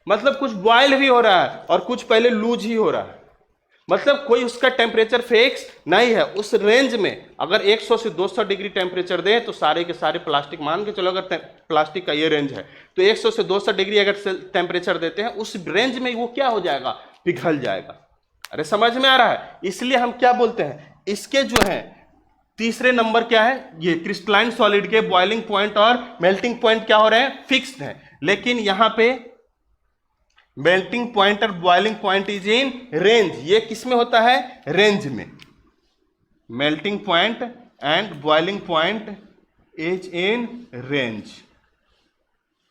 मतलब कुछ बॉयल भी हो रहा है और कुछ पहले लूज ही हो रहा है। मतलब कोई उसका टेम्परेचर फिक्स नहीं है। उस रेंज में अगर 100 से 200 डिग्री टेम्परेचर दें तो सारे के सारे प्लास्टिक, मान के चलो अगर प्लास्टिक का ये रेंज है तो 100 से 200 डिग्री अगर टेम्परेचर देते हैं उस रेंज में वो क्या हो जाएगा? पिघल जाएगा। अरे समझ में आ रहा है? इसलिए हम क्या बोलते हैं, इसके जो है तीसरे नंबर क्या है, ये क्रिस्टलाइन सॉलिड के बॉइलिंग पॉइंट और मेल्टिंग पॉइंट क्या हो रहे हैं? फिक्स्ड है। लेकिन यहां पे मेल्टिंग पॉइंट और boiling point is in range. ये किस में होता है? रेंज में। Melting point and boiling point is in range,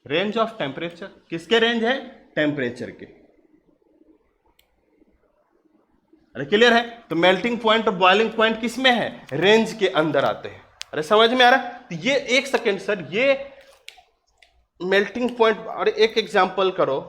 range of temperature. किसके रेंज है? टेम्परेचर के। अरे क्लियर है? तो मेल्टिंग पॉइंट और बॉइलिंग पॉइंट किस में है? रेंज के अंदर आते हैं। अरे समझ में आ रहा है? तो ये एक सेकेंड सर, ये मेल्टिंग पॉइंट, अरे एक एग्जांपल करो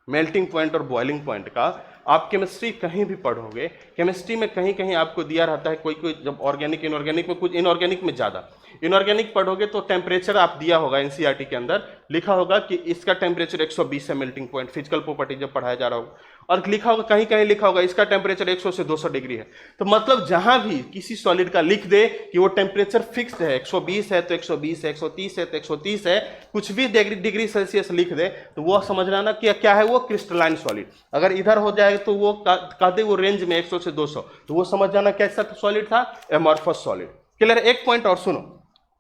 मेल्टिंग पॉइंट और बॉइलिंग पॉइंट का। आप केमिस्ट्री कहीं भी पढ़ोगे, केमिस्ट्री में कहीं कहीं आपको दिया रहता है, कोई कोई जब ऑर्गेनिक इनऑर्गेनिक में, कुछ इनऑर्गेनिक में ज़्यादा, इनऑर्गेनिक पढ़ोगे तो टेम्परेचर आप दिया होगा, एनसीईआरटी के अंदर लिखा होगा कि इसका टेम्परेचर 120 है मेल्टिंग पॉइंट, फिजिकल प्रॉपर्टी जब पढ़ाया जा रहा होगा, और लिखा होगा कहीं कहीं लिखा होगा इसका टेम्परेचर 100 से 200 डिग्री है। तो मतलब जहां भी किसी सॉलिड का लिख दे कि वो टेम्परेचर फिक्स्ड है, 120 है तो 120 है, 130 है तो 130 है, कुछ भी डिग्री सेल्सियस लिख दे तो वो समझना ना कि क्या है वो क्रिस्टलाइन सॉलिड। अगर इधर हो जाए तो वो कह दे वो रेंज में 100 से 200, तो वो समझ जाना कैसा सॉलिड था? Amorphous solid. क्लियर? एक पॉइंट और सुनो,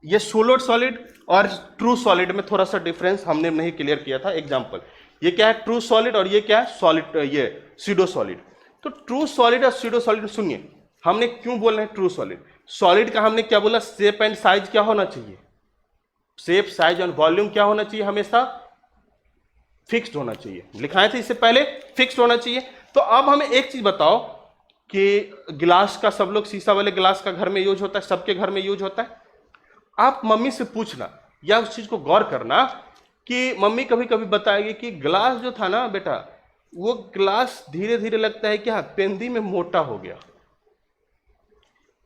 ये सोलिड सॉलिड और ट्रू सॉलिड में थोड़ा सा डिफरेंस हमने नहीं क्लियर किया था। एग्जांपल, ये क्या है? ट्रू सॉलिड और ये क्या है? सॉलिड, ये स्यूडो सॉलिड। तो ट्रू सॉलिड और स्यूडो सॉलिड, सुनिए हमने क्यों बोल रहे हैं ट्रू सॉलिड। सॉलिड का हमने क्या बोला? शेप एंड साइज क्या होना चाहिए? शेप, साइज और वॉल्यूम क्या होना चाहिए? हमेशा फिक्स्ड होना चाहिए। लिखाए थे इससे पहले, फिक्स्ड होना चाहिए। तो अब हमें एक चीज बताओ कि गिलास का, सब लोग शीशा वाले गिलास का घर में यूज होता है, सबके घर में यूज होता है। आप मम्मी से पूछना या उस चीज को गौर करना कि मम्मी कभी कभी बताएगी कि गिलास जो था ना बेटा, वो गिलास धीरे धीरे लगता है क्या पेंदी में मोटा हो गया,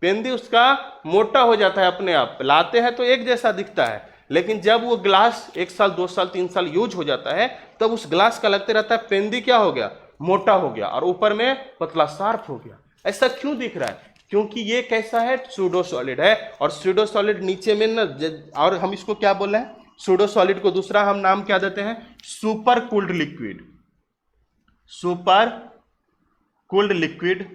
पेंदी उसका मोटा हो जाता है अपने आप। लाते हैं तो एक जैसा दिखता है, लेकिन जब वो गिलास 1 साल 2 साल 3 साल यूज हो जाता है तब उस गिलास का लगते रहता है पेंदी क्या हो गया? मोटा हो गया, और ऊपर में पतला शार्प हो गया। ऐसा क्यों दिख रहा है? क्योंकि ये कैसा है? सूडो सॉलिड है। और सूडो सॉलिड नीचे में ना, और हम इसको क्या बोल रहे हैं? सूडो सॉलिड को दूसरा हम नाम क्या देते हैं? Super cooled liquid. Super cooled liquid.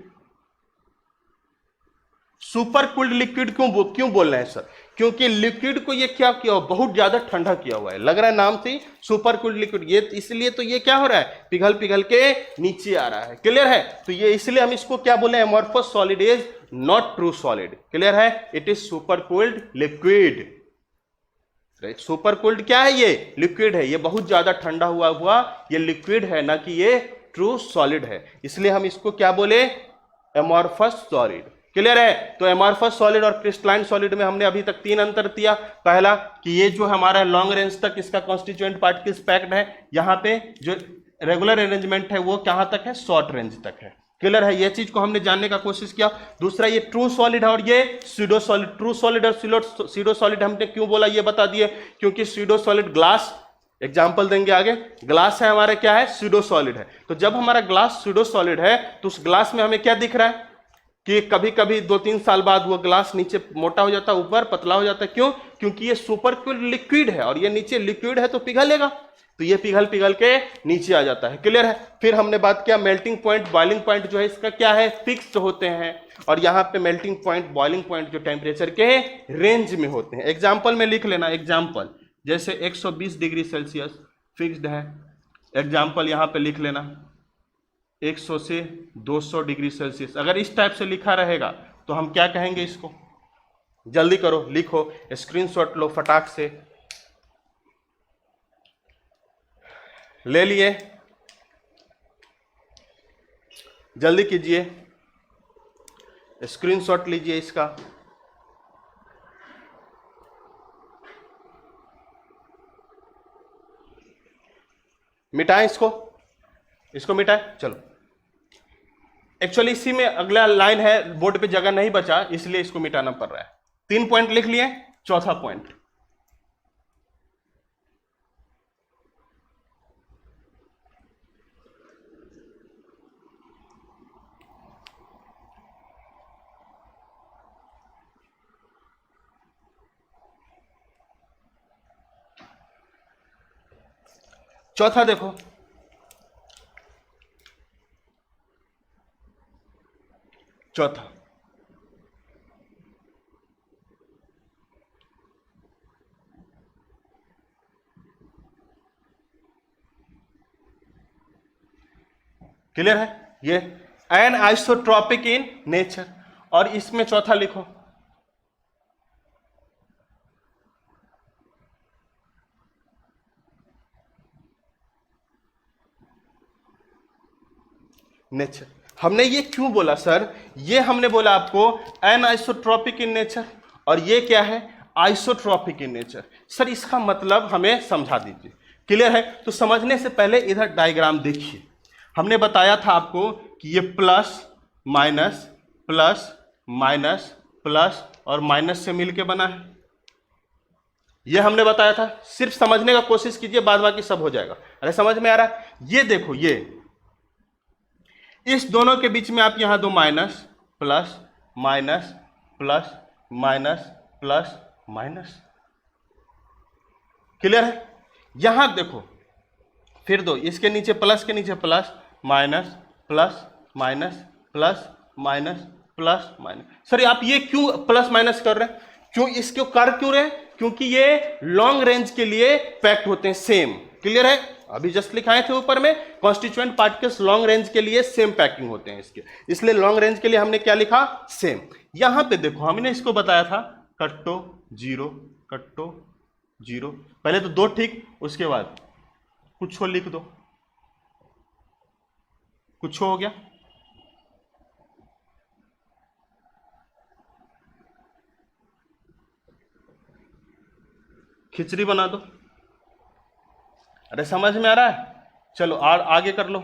Super cooled liquid क्यों बोल रहे हैं सर? क्योंकि लिक्विड को ये क्या किया हुआ? बहुत ज्यादा ठंडा किया हुआ है। लग रहा है नाम से सुपर कूल्ड लिक्विड, ये इसलिए तो ये क्या हो रहा है? पिघल पिघल के नीचे आ रहा है। क्लियर है? तो ये इसलिए हम इसको क्या बोले? Amorphous solid is not true solid. Clear है? It is super cooled liquid. Super cooled क्या है? ये लिक्विड है, ये बहुत ज्यादा ठंडा हुआ ये लिक्विड है, ना कि ये ट्रू सॉलिड है। इसलिए हम इसको क्या बोले? Amorphous solid. क्लियर है? तो एमॉर्फस सॉलिड और क्रिस्टलाइन सॉलिड में हमने अभी तक 3 अंतर दिया। पहला कि ये जो हमारा लॉन्ग रेंज तक इसका कॉन्स्टिट्यूएंट पार्टिकल्स पैक्ड है, यहाँ पे जो रेगुलर अरेंजमेंट है वो कहाँ तक है? शॉर्ट रेंज तक है। क्लियर है, ये चीज को हमने जानने का कोशिश किया। दूसरा ये ट्रू सॉलिड है और ये स्यूडो सॉलिड। ट्रू सॉलिड और स्यूडो सॉलिड हमने क्यों बोला ये बता दिए, क्योंकि स्यूडो सॉलिड ग्लास, एग्जाम्पल देंगे आगे, ग्लास है हमारा क्या है, स्यूडो सॉलिड है। तो जब हमारा ग्लास स्यूडो सॉलिड है तो उस ग्लास में हमें क्या दिख रहा है कि कभी कभी 2-3 साल बाद वो ग्लास नीचे मोटा हो जाता है, ऊपर पतला हो जाता है। क्यों? क्योंकि ये सुपर लिक्विड है और ये नीचे लिक्विड है तो पिघलेगा, तो ये पिघल पिघल के नीचे आ जाता है। क्लियर है। फिर हमने बात किया मेल्टिंग पॉइंट, बॉइलिंग पॉइंट जो है इसका क्या है, फिक्स्ड होते हैं, और यहाँ पे मेल्टिंग पॉइंट, बॉइलिंग पॉइंट जो टेम्परेचर के रेंज में होते हैं। एग्जाम्पल में लिख लेना, एग्जाम्पल जैसे 120 डिग्री सेल्सियस फिक्स्ड है। एग्जाम्पल यहाँ पे लिख लेना 100 से 200 डिग्री सेल्सियस। अगर इस टाइप से लिखा रहेगा तो हम क्या कहेंगे इसको, जल्दी करो, लिखो, स्क्रीनशॉट लो फटाक से, ले लिए, जल्दी कीजिए, स्क्रीनशॉट लीजिए इसका। मिटाएं इसको मिटाएं। चलो, एक्चुअली इसी में अगला लाइन है, बोर्ड पे जगह नहीं बचा इसलिए इसको मिटाना पड़ रहा है। 3 पॉइंट लिख लिए, चौथा पॉइंट, चौथा देखो, चौथा क्लियर है, ये एन आइसोट्रॉपिक इन नेचर, और इसमें चौथा लिखो नेचर। हमने ये क्यों बोला सर, ये हमने बोला आपको एन आइसोट्रॉपिक इन नेचर, और ये क्या है, आइसोट्रॉपिक इन नेचर। सर इसका मतलब हमें समझा दीजिए। क्लियर है। तो समझने से पहले इधर डायग्राम देखिए। हमने बताया था आपको कि ये plus minus plus minus plus और माइनस से मिलके बना है, ये हमने बताया था। सिर्फ समझने का कोशिश कीजिए, बाद बाकी सब हो जाएगा। अरे समझ में आ रहा है? ये देखो, ये इस दोनों के बीच में आप यहां दो minus plus minus plus minus plus minus. Clear है। यहां देखो, फिर दो, इसके नीचे प्लस के नीचे plus minus plus minus plus minus plus minus. Sir आप ये क्यों प्लस माइनस कर रहे हैं, क्यों इसको कर क्यों रहे हैं, क्योंकि ये लॉन्ग रेंज के लिए पैक्ट होते हैं सेम। क्लियर है। अभी जस्ट लिखाए थे ऊपर में, कॉन्स्टिट्यूएंट पार्टिकल्स लॉन्ग रेंज के लिए सेम पैकिंग होते हैं इसके, इसलिए लॉन्ग रेंज के लिए हमने क्या लिखा, सेम। यहां पे देखो हमने इसको बताया था कट्टो जीरो, कट्टो जीरो, पहले तो दो ठीक, उसके बाद कुछ लिख दो, कुछ हो गया, खिचड़ी बना दो। अरे समझ में आ रहा है? चलो और आगे कर लो।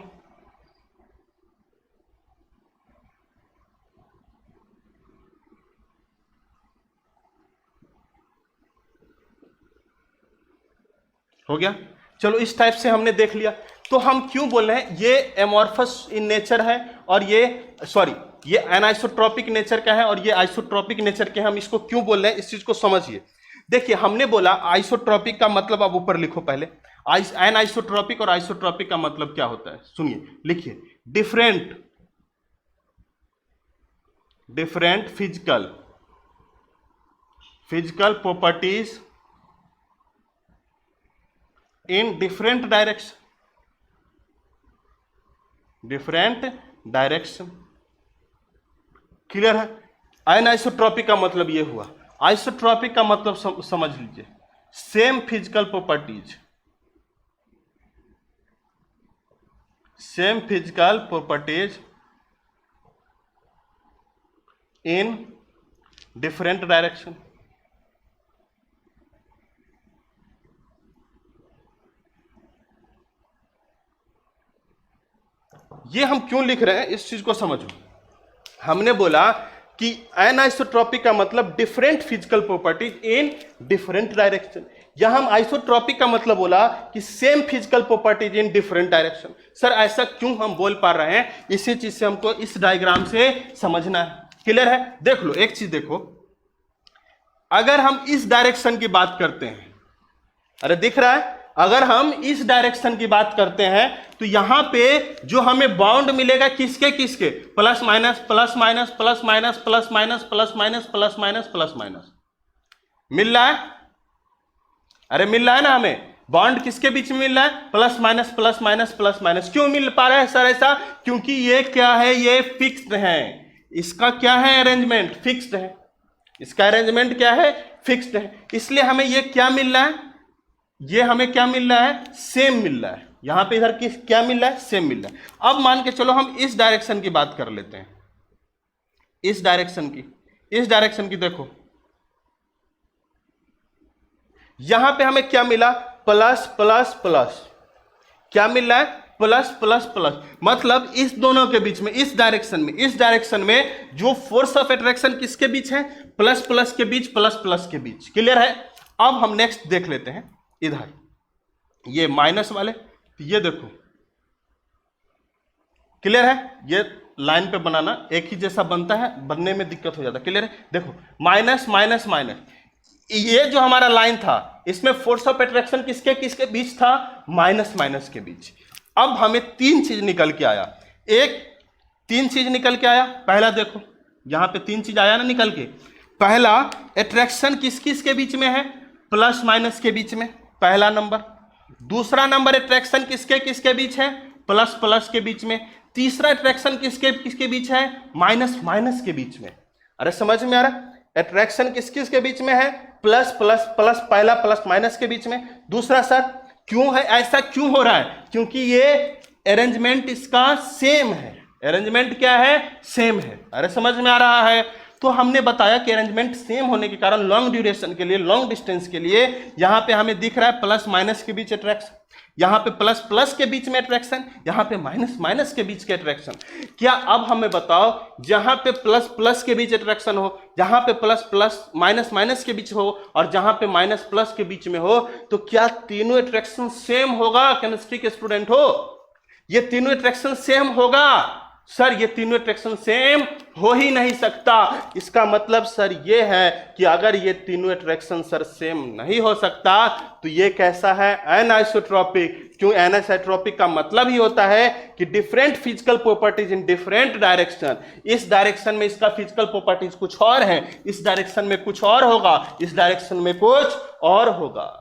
हो गया। चलो इस टाइप से हमने देख लिया। तो हम क्यों बोल रहे हैं ये एमॉर्फस इन नेचर है और ये सॉरी ये एनाइसोट्रॉपिक नेचर का है और ये आइसोट्रॉपिक नेचर के, हम इसको क्यों बोल रहे हैं इस चीज को समझिए। देखिए हमने बोला आइसोट्रॉपिक का मतलब, आप ऊपर लिखो पहले, एनाइसोट्रॉपिक और आइसोट्रॉपिक का मतलब क्या होता है, सुनिए, लिखिए, different different physical properties in different direction. Clear है। अनआइसोट्रॉपिक का मतलब ये हुआ, आइसोट्रॉपिक का मतलब समझ लीजिए, same physical properties in different direction. ये हम क्यों लिख रहे हैं इस चीज को समझो। हमने बोला कि एनआइसोट्रॉपिक का मतलब different physical properties in different direction. यहां हम आइसोट्रॉपिक का मतलब बोला कि same physical properties in different direction. Sir ऐसा क्यों हम बोल पा रहे हैं, इसी चीज से हमको इस डायग्राम से समझना है। क्लियर है? देख लो एक चीज देखो, अगर हम इस डायरेक्शन की बात करते हैं, अरे दिख रहा है, अगर हम इस डायरेक्शन की बात करते हैं तो यहां पे जो हमें बाउंड मिलेगा किसके किसके, plus minus plus minus plus minus plus minus plus minus plus minus plus minus मिल रहा है। अरे मिल रहा है ना, हमें बॉन्ड किसके बीच में मिल रहा है, plus minus plus minus plus minus. क्यों मिल पा रहा है सर ऐसा, क्योंकि ये क्या है, ये फिक्स्ड है। इसका क्या है अरेंजमेंट, फिक्स्ड है। इसका अरेंजमेंट क्या है, फिक्स्ड है। इसलिए हमें ये क्या मिल रहा है, ये हमें क्या मिल रहा है, सेम मिल रहा है। यहां पे इधर किस क्या मिल रहा है, सेम मिल रहा है। अब मान के चलो हम इस डायरेक्शन की बात कर लेते हैं, इस डायरेक्शन की देखो, यहां पे हमें क्या मिला, प्लस प्लस प्लस, क्या मिल रहा है, प्लस प्लस प्लस। मतलब इस दोनों के बीच में, इस डायरेक्शन में जो फोर्स ऑफ अट्रैक्शन किसके बीच है, प्लस प्लस के बीच, प्लस प्लस के बीच। क्लियर है? अब हम नेक्स्ट देख लेते हैं, इधर ये माइनस वाले, ये देखो क्लियर है, ये लाइन पे बनाना एक ही जैसा बनता है, बनने में दिक्कत हो जाता है। क्लियर है? देखो माइनस माइनस माइनस, ये जो हमारा लाइन था इसमें फोर्स ऑफ अट्रैक्शन किसके किसके बीच था, माइनस माइनस के बीच। अब हमें तीन चीज निकल के आया, तीन चीज निकल के आया। पहला देखो यहां पे तीन चीज आया ना निकल के। पहला अट्रैक्शन किस किस के बीच में है, प्लस माइनस के बीच में, पहला नंबर। दूसरा नंबर अट्रैक्शन किसके किसके बीच है, प्लस प्लस के बीच में। तीसरा अट्रैक्शन किसके किसके बीच है, माइनस माइनस के बीच में। अरे समझ में आ रहा है, अट्रैक्शन किस किस के बीच में है, प्लस प्लस प्लस, पहला प्लस माइनस के बीच में। दूसरा सर क्यों है, ऐसा क्यों हो रहा है, क्योंकि ये अरेंजमेंट इसका सेम है। अरेंजमेंट क्या है, सेम है। अरे समझ में आ रहा है? तो हमने बताया कि अरेंजमेंट सेम होने के कारण लॉन्ग ड्यूरेशन के लिए, लॉन्ग डिस्टेंस के लिए यहां पे हमें दिख रहा है प्लस माइनस के बीच अट्रैक्शन, यहां पे प्लस प्लस के बीच में अट्रैक्शन, यहां पे माइनस माइनस के बीच के अट्रैक्शन। क्या अब हमें बताओ, जहां पे प्लस प्लस के बीच अट्रैक्शन हो, जहां पे प्लस प्लस माइनस माइनस के बीच हो, और जहां पे माइनस प्लस के बीच में हो, तो क्या तीनों अट्रैक्शन सेम होगा? केमिस्ट्री के स्टूडेंट हो, ये तीनों अट्रैक्शन सेम होगा? सर ये तीनों अट्रैक्शन सेम हो ही नहीं सकता। इसका मतलब सर ये है कि अगर ये तीनों अट्रैक्शन सर सेम नहीं हो सकता तो ये कैसा है, एनआइसोट्रॉपिक। क्यों एनआइसोट्रॉपिक का मतलब ही होता है कि different physical properties in different direction. इस डायरेक्शन में इसका फिजिकल प्रॉपर्टीज कुछ और है, इस डायरेक्शन में कुछ और होगा, इस डायरेक्शन में कुछ और होगा।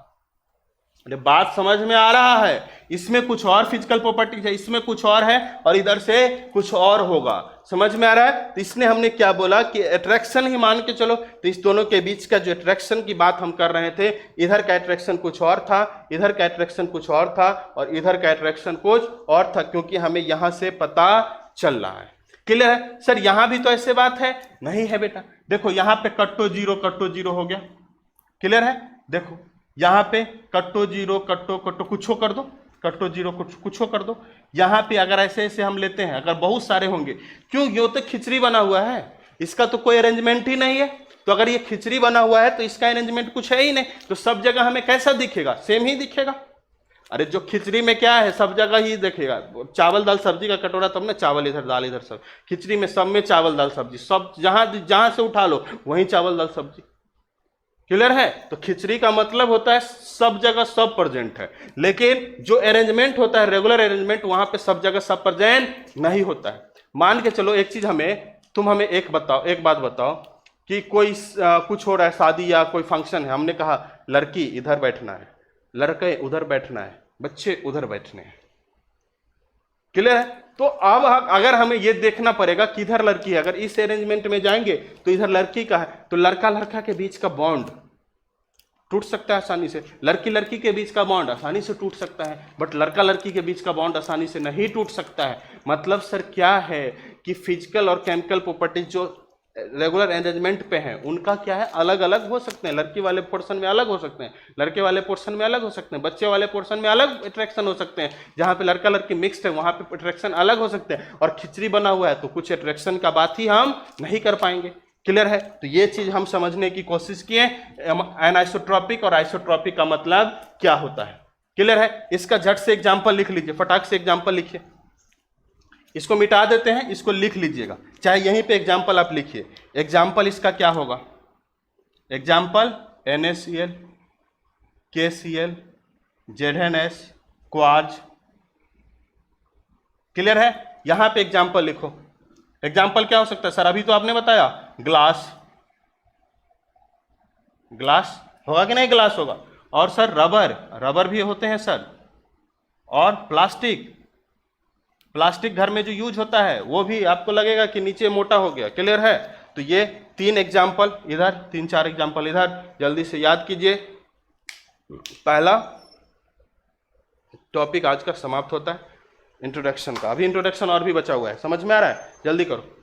अरे बात समझ में आ रहा है? इसमें कुछ और फिजिकल प्रॉपर्टीज है, इसमें कुछ और है, और इधर से कुछ और होगा। समझ में आ रहा है? तो इसलिए हमने क्या बोला कि अट्रैक्शन ही मान के चलो। तो इस दोनों के बीच का जो अट्रैक्शन की बात हम कर रहे थे, इधर का अट्रैक्शन कुछ और था, इधर का अट्रैक्शन कुछ और था, और इधर का अट्रैक्शन कुछ और था, क्योंकि हमें यहां से पता चल रहा है। क्लियर है? सर यहां भी तो ऐसे बात है, नहीं है बेटा। देखो यहां पे कट्टो जीरो हो गया। क्लियर है? देखो यहां पे कट्टो जीरो कट्टो कट्टो कुछ कर दो, कट्टो जीरो कुछ कर दो। यहां पे अगर ऐसे ऐसे हम लेते हैं, अगर बहुत सारे होंगे, क्यों ये तो खिचड़ी बना हुआ है, इसका तो कोई अरेंजमेंट ही नहीं है। तो अगर ये खिचड़ी बना हुआ है तो इसका अरेंजमेंट कुछ है ही नहीं, तो सब जगह हमें कैसा दिखेगा, सेम ही दिखेगा। अरे जो खिचड़ी में क्या है, सब जगह ही दिखेगा। चावल दाल सब्जी का कटोरा, तब ना चावल इधर दाल इधर, सब खिचड़ी में सब में चावल दाल सब्जी, सब जहां से उठा लो वहीं चावल दाल सब्जी। क्लियर है? तो खिचड़ी का मतलब होता है सब जगह सब प्रेजेंट है, लेकिन जो अरेंजमेंट होता है रेगुलर अरेंजमेंट, वहां पे सब जगह सब प्रेजेंट नहीं होता है। मान के चलो एक चीज तुम हमें एक बात बताओ कि कोई कुछ हो रहा है, शादी या कोई फंक्शन है, हमने कहा लड़की इधर बैठना है, लड़के उधर बैठना है, बच्चे उधर बैठने हैं। क्लियर है? तो अब अगर हमें यह देखना पड़ेगा कि इधर लड़की है, अगर इस अरेंजमेंट में जाएंगे तो इधर लड़की का है, तो लड़का लड़का के बीच का बॉन्ड टूट सकता है आसानी से, लड़की लड़की के बीच का बॉन्ड आसानी से टूट सकता है, बट लड़का लड़की के बीच का बॉन्ड आसानी से नहीं टूट सकता है। मतलब सर क्या है कि फिजिकल और केमिकल प्रॉपर्टीज जो रेगुलर अरेंजमेंट पे हैं उनका क्या है, अलग अलग हो सकते हैं। लड़की वाले पोर्शन में अलग हो सकते हैं, लड़के वाले पोर्शन में अलग हो सकते हैं, बच्चे वाले पोर्शन में अलग अट्रैक्शन हो सकते हैं। जहाँ पे लड़का लड़की मिक्स्ड है वहाँ पे अट्रैक्शन अलग हो सकते हैं। और खिचड़ी बना हुआ है तो कुछ अट्रैक्शन का बात ही हम नहीं कर पाएंगे। क्लियर है? तो ये चीज हम समझने की कोशिश किए, एनाइसोट्रॉपिक और आइसोट्रॉपिक का मतलब क्या होता है। क्लियर है? इसका झट से एग्जाम्पल लिख लीजिए, फटाक से एग्जाम्पल लिखिए। इसको मिटा देते हैं, इसको लिख लीजिएगा, चाहे यहीं पे एग्जाम्पल आप लिखिए। एग्जाम्पल इसका क्या होगा? Example NaCl, KCl, ZnS, quartz. Clear है? यहां पे एग्जाम्पल लिखो। एग्जाम्पल क्या हो सकता है सर? अभी तो आपने बताया ग्लास, ग्लास होगा कि नहीं? ग्लास होगा। और सर रबर, रबर भी होते हैं सर। और प्लास्टिक, प्लास्टिक घर में जो यूज होता है वो भी आपको लगेगा कि नीचे मोटा हो गया। क्लियर है? तो ये 3 एग्जाम्पल इधर, 3-4 एग्जाम्पल इधर, जल्दी से याद कीजिए। पहला टॉपिक आज का समाप्त होता है इंट्रोडक्शन का। अभी इंट्रोडक्शन और भी बचा हुआ है, समझ में आ रहा है? जल्दी करो।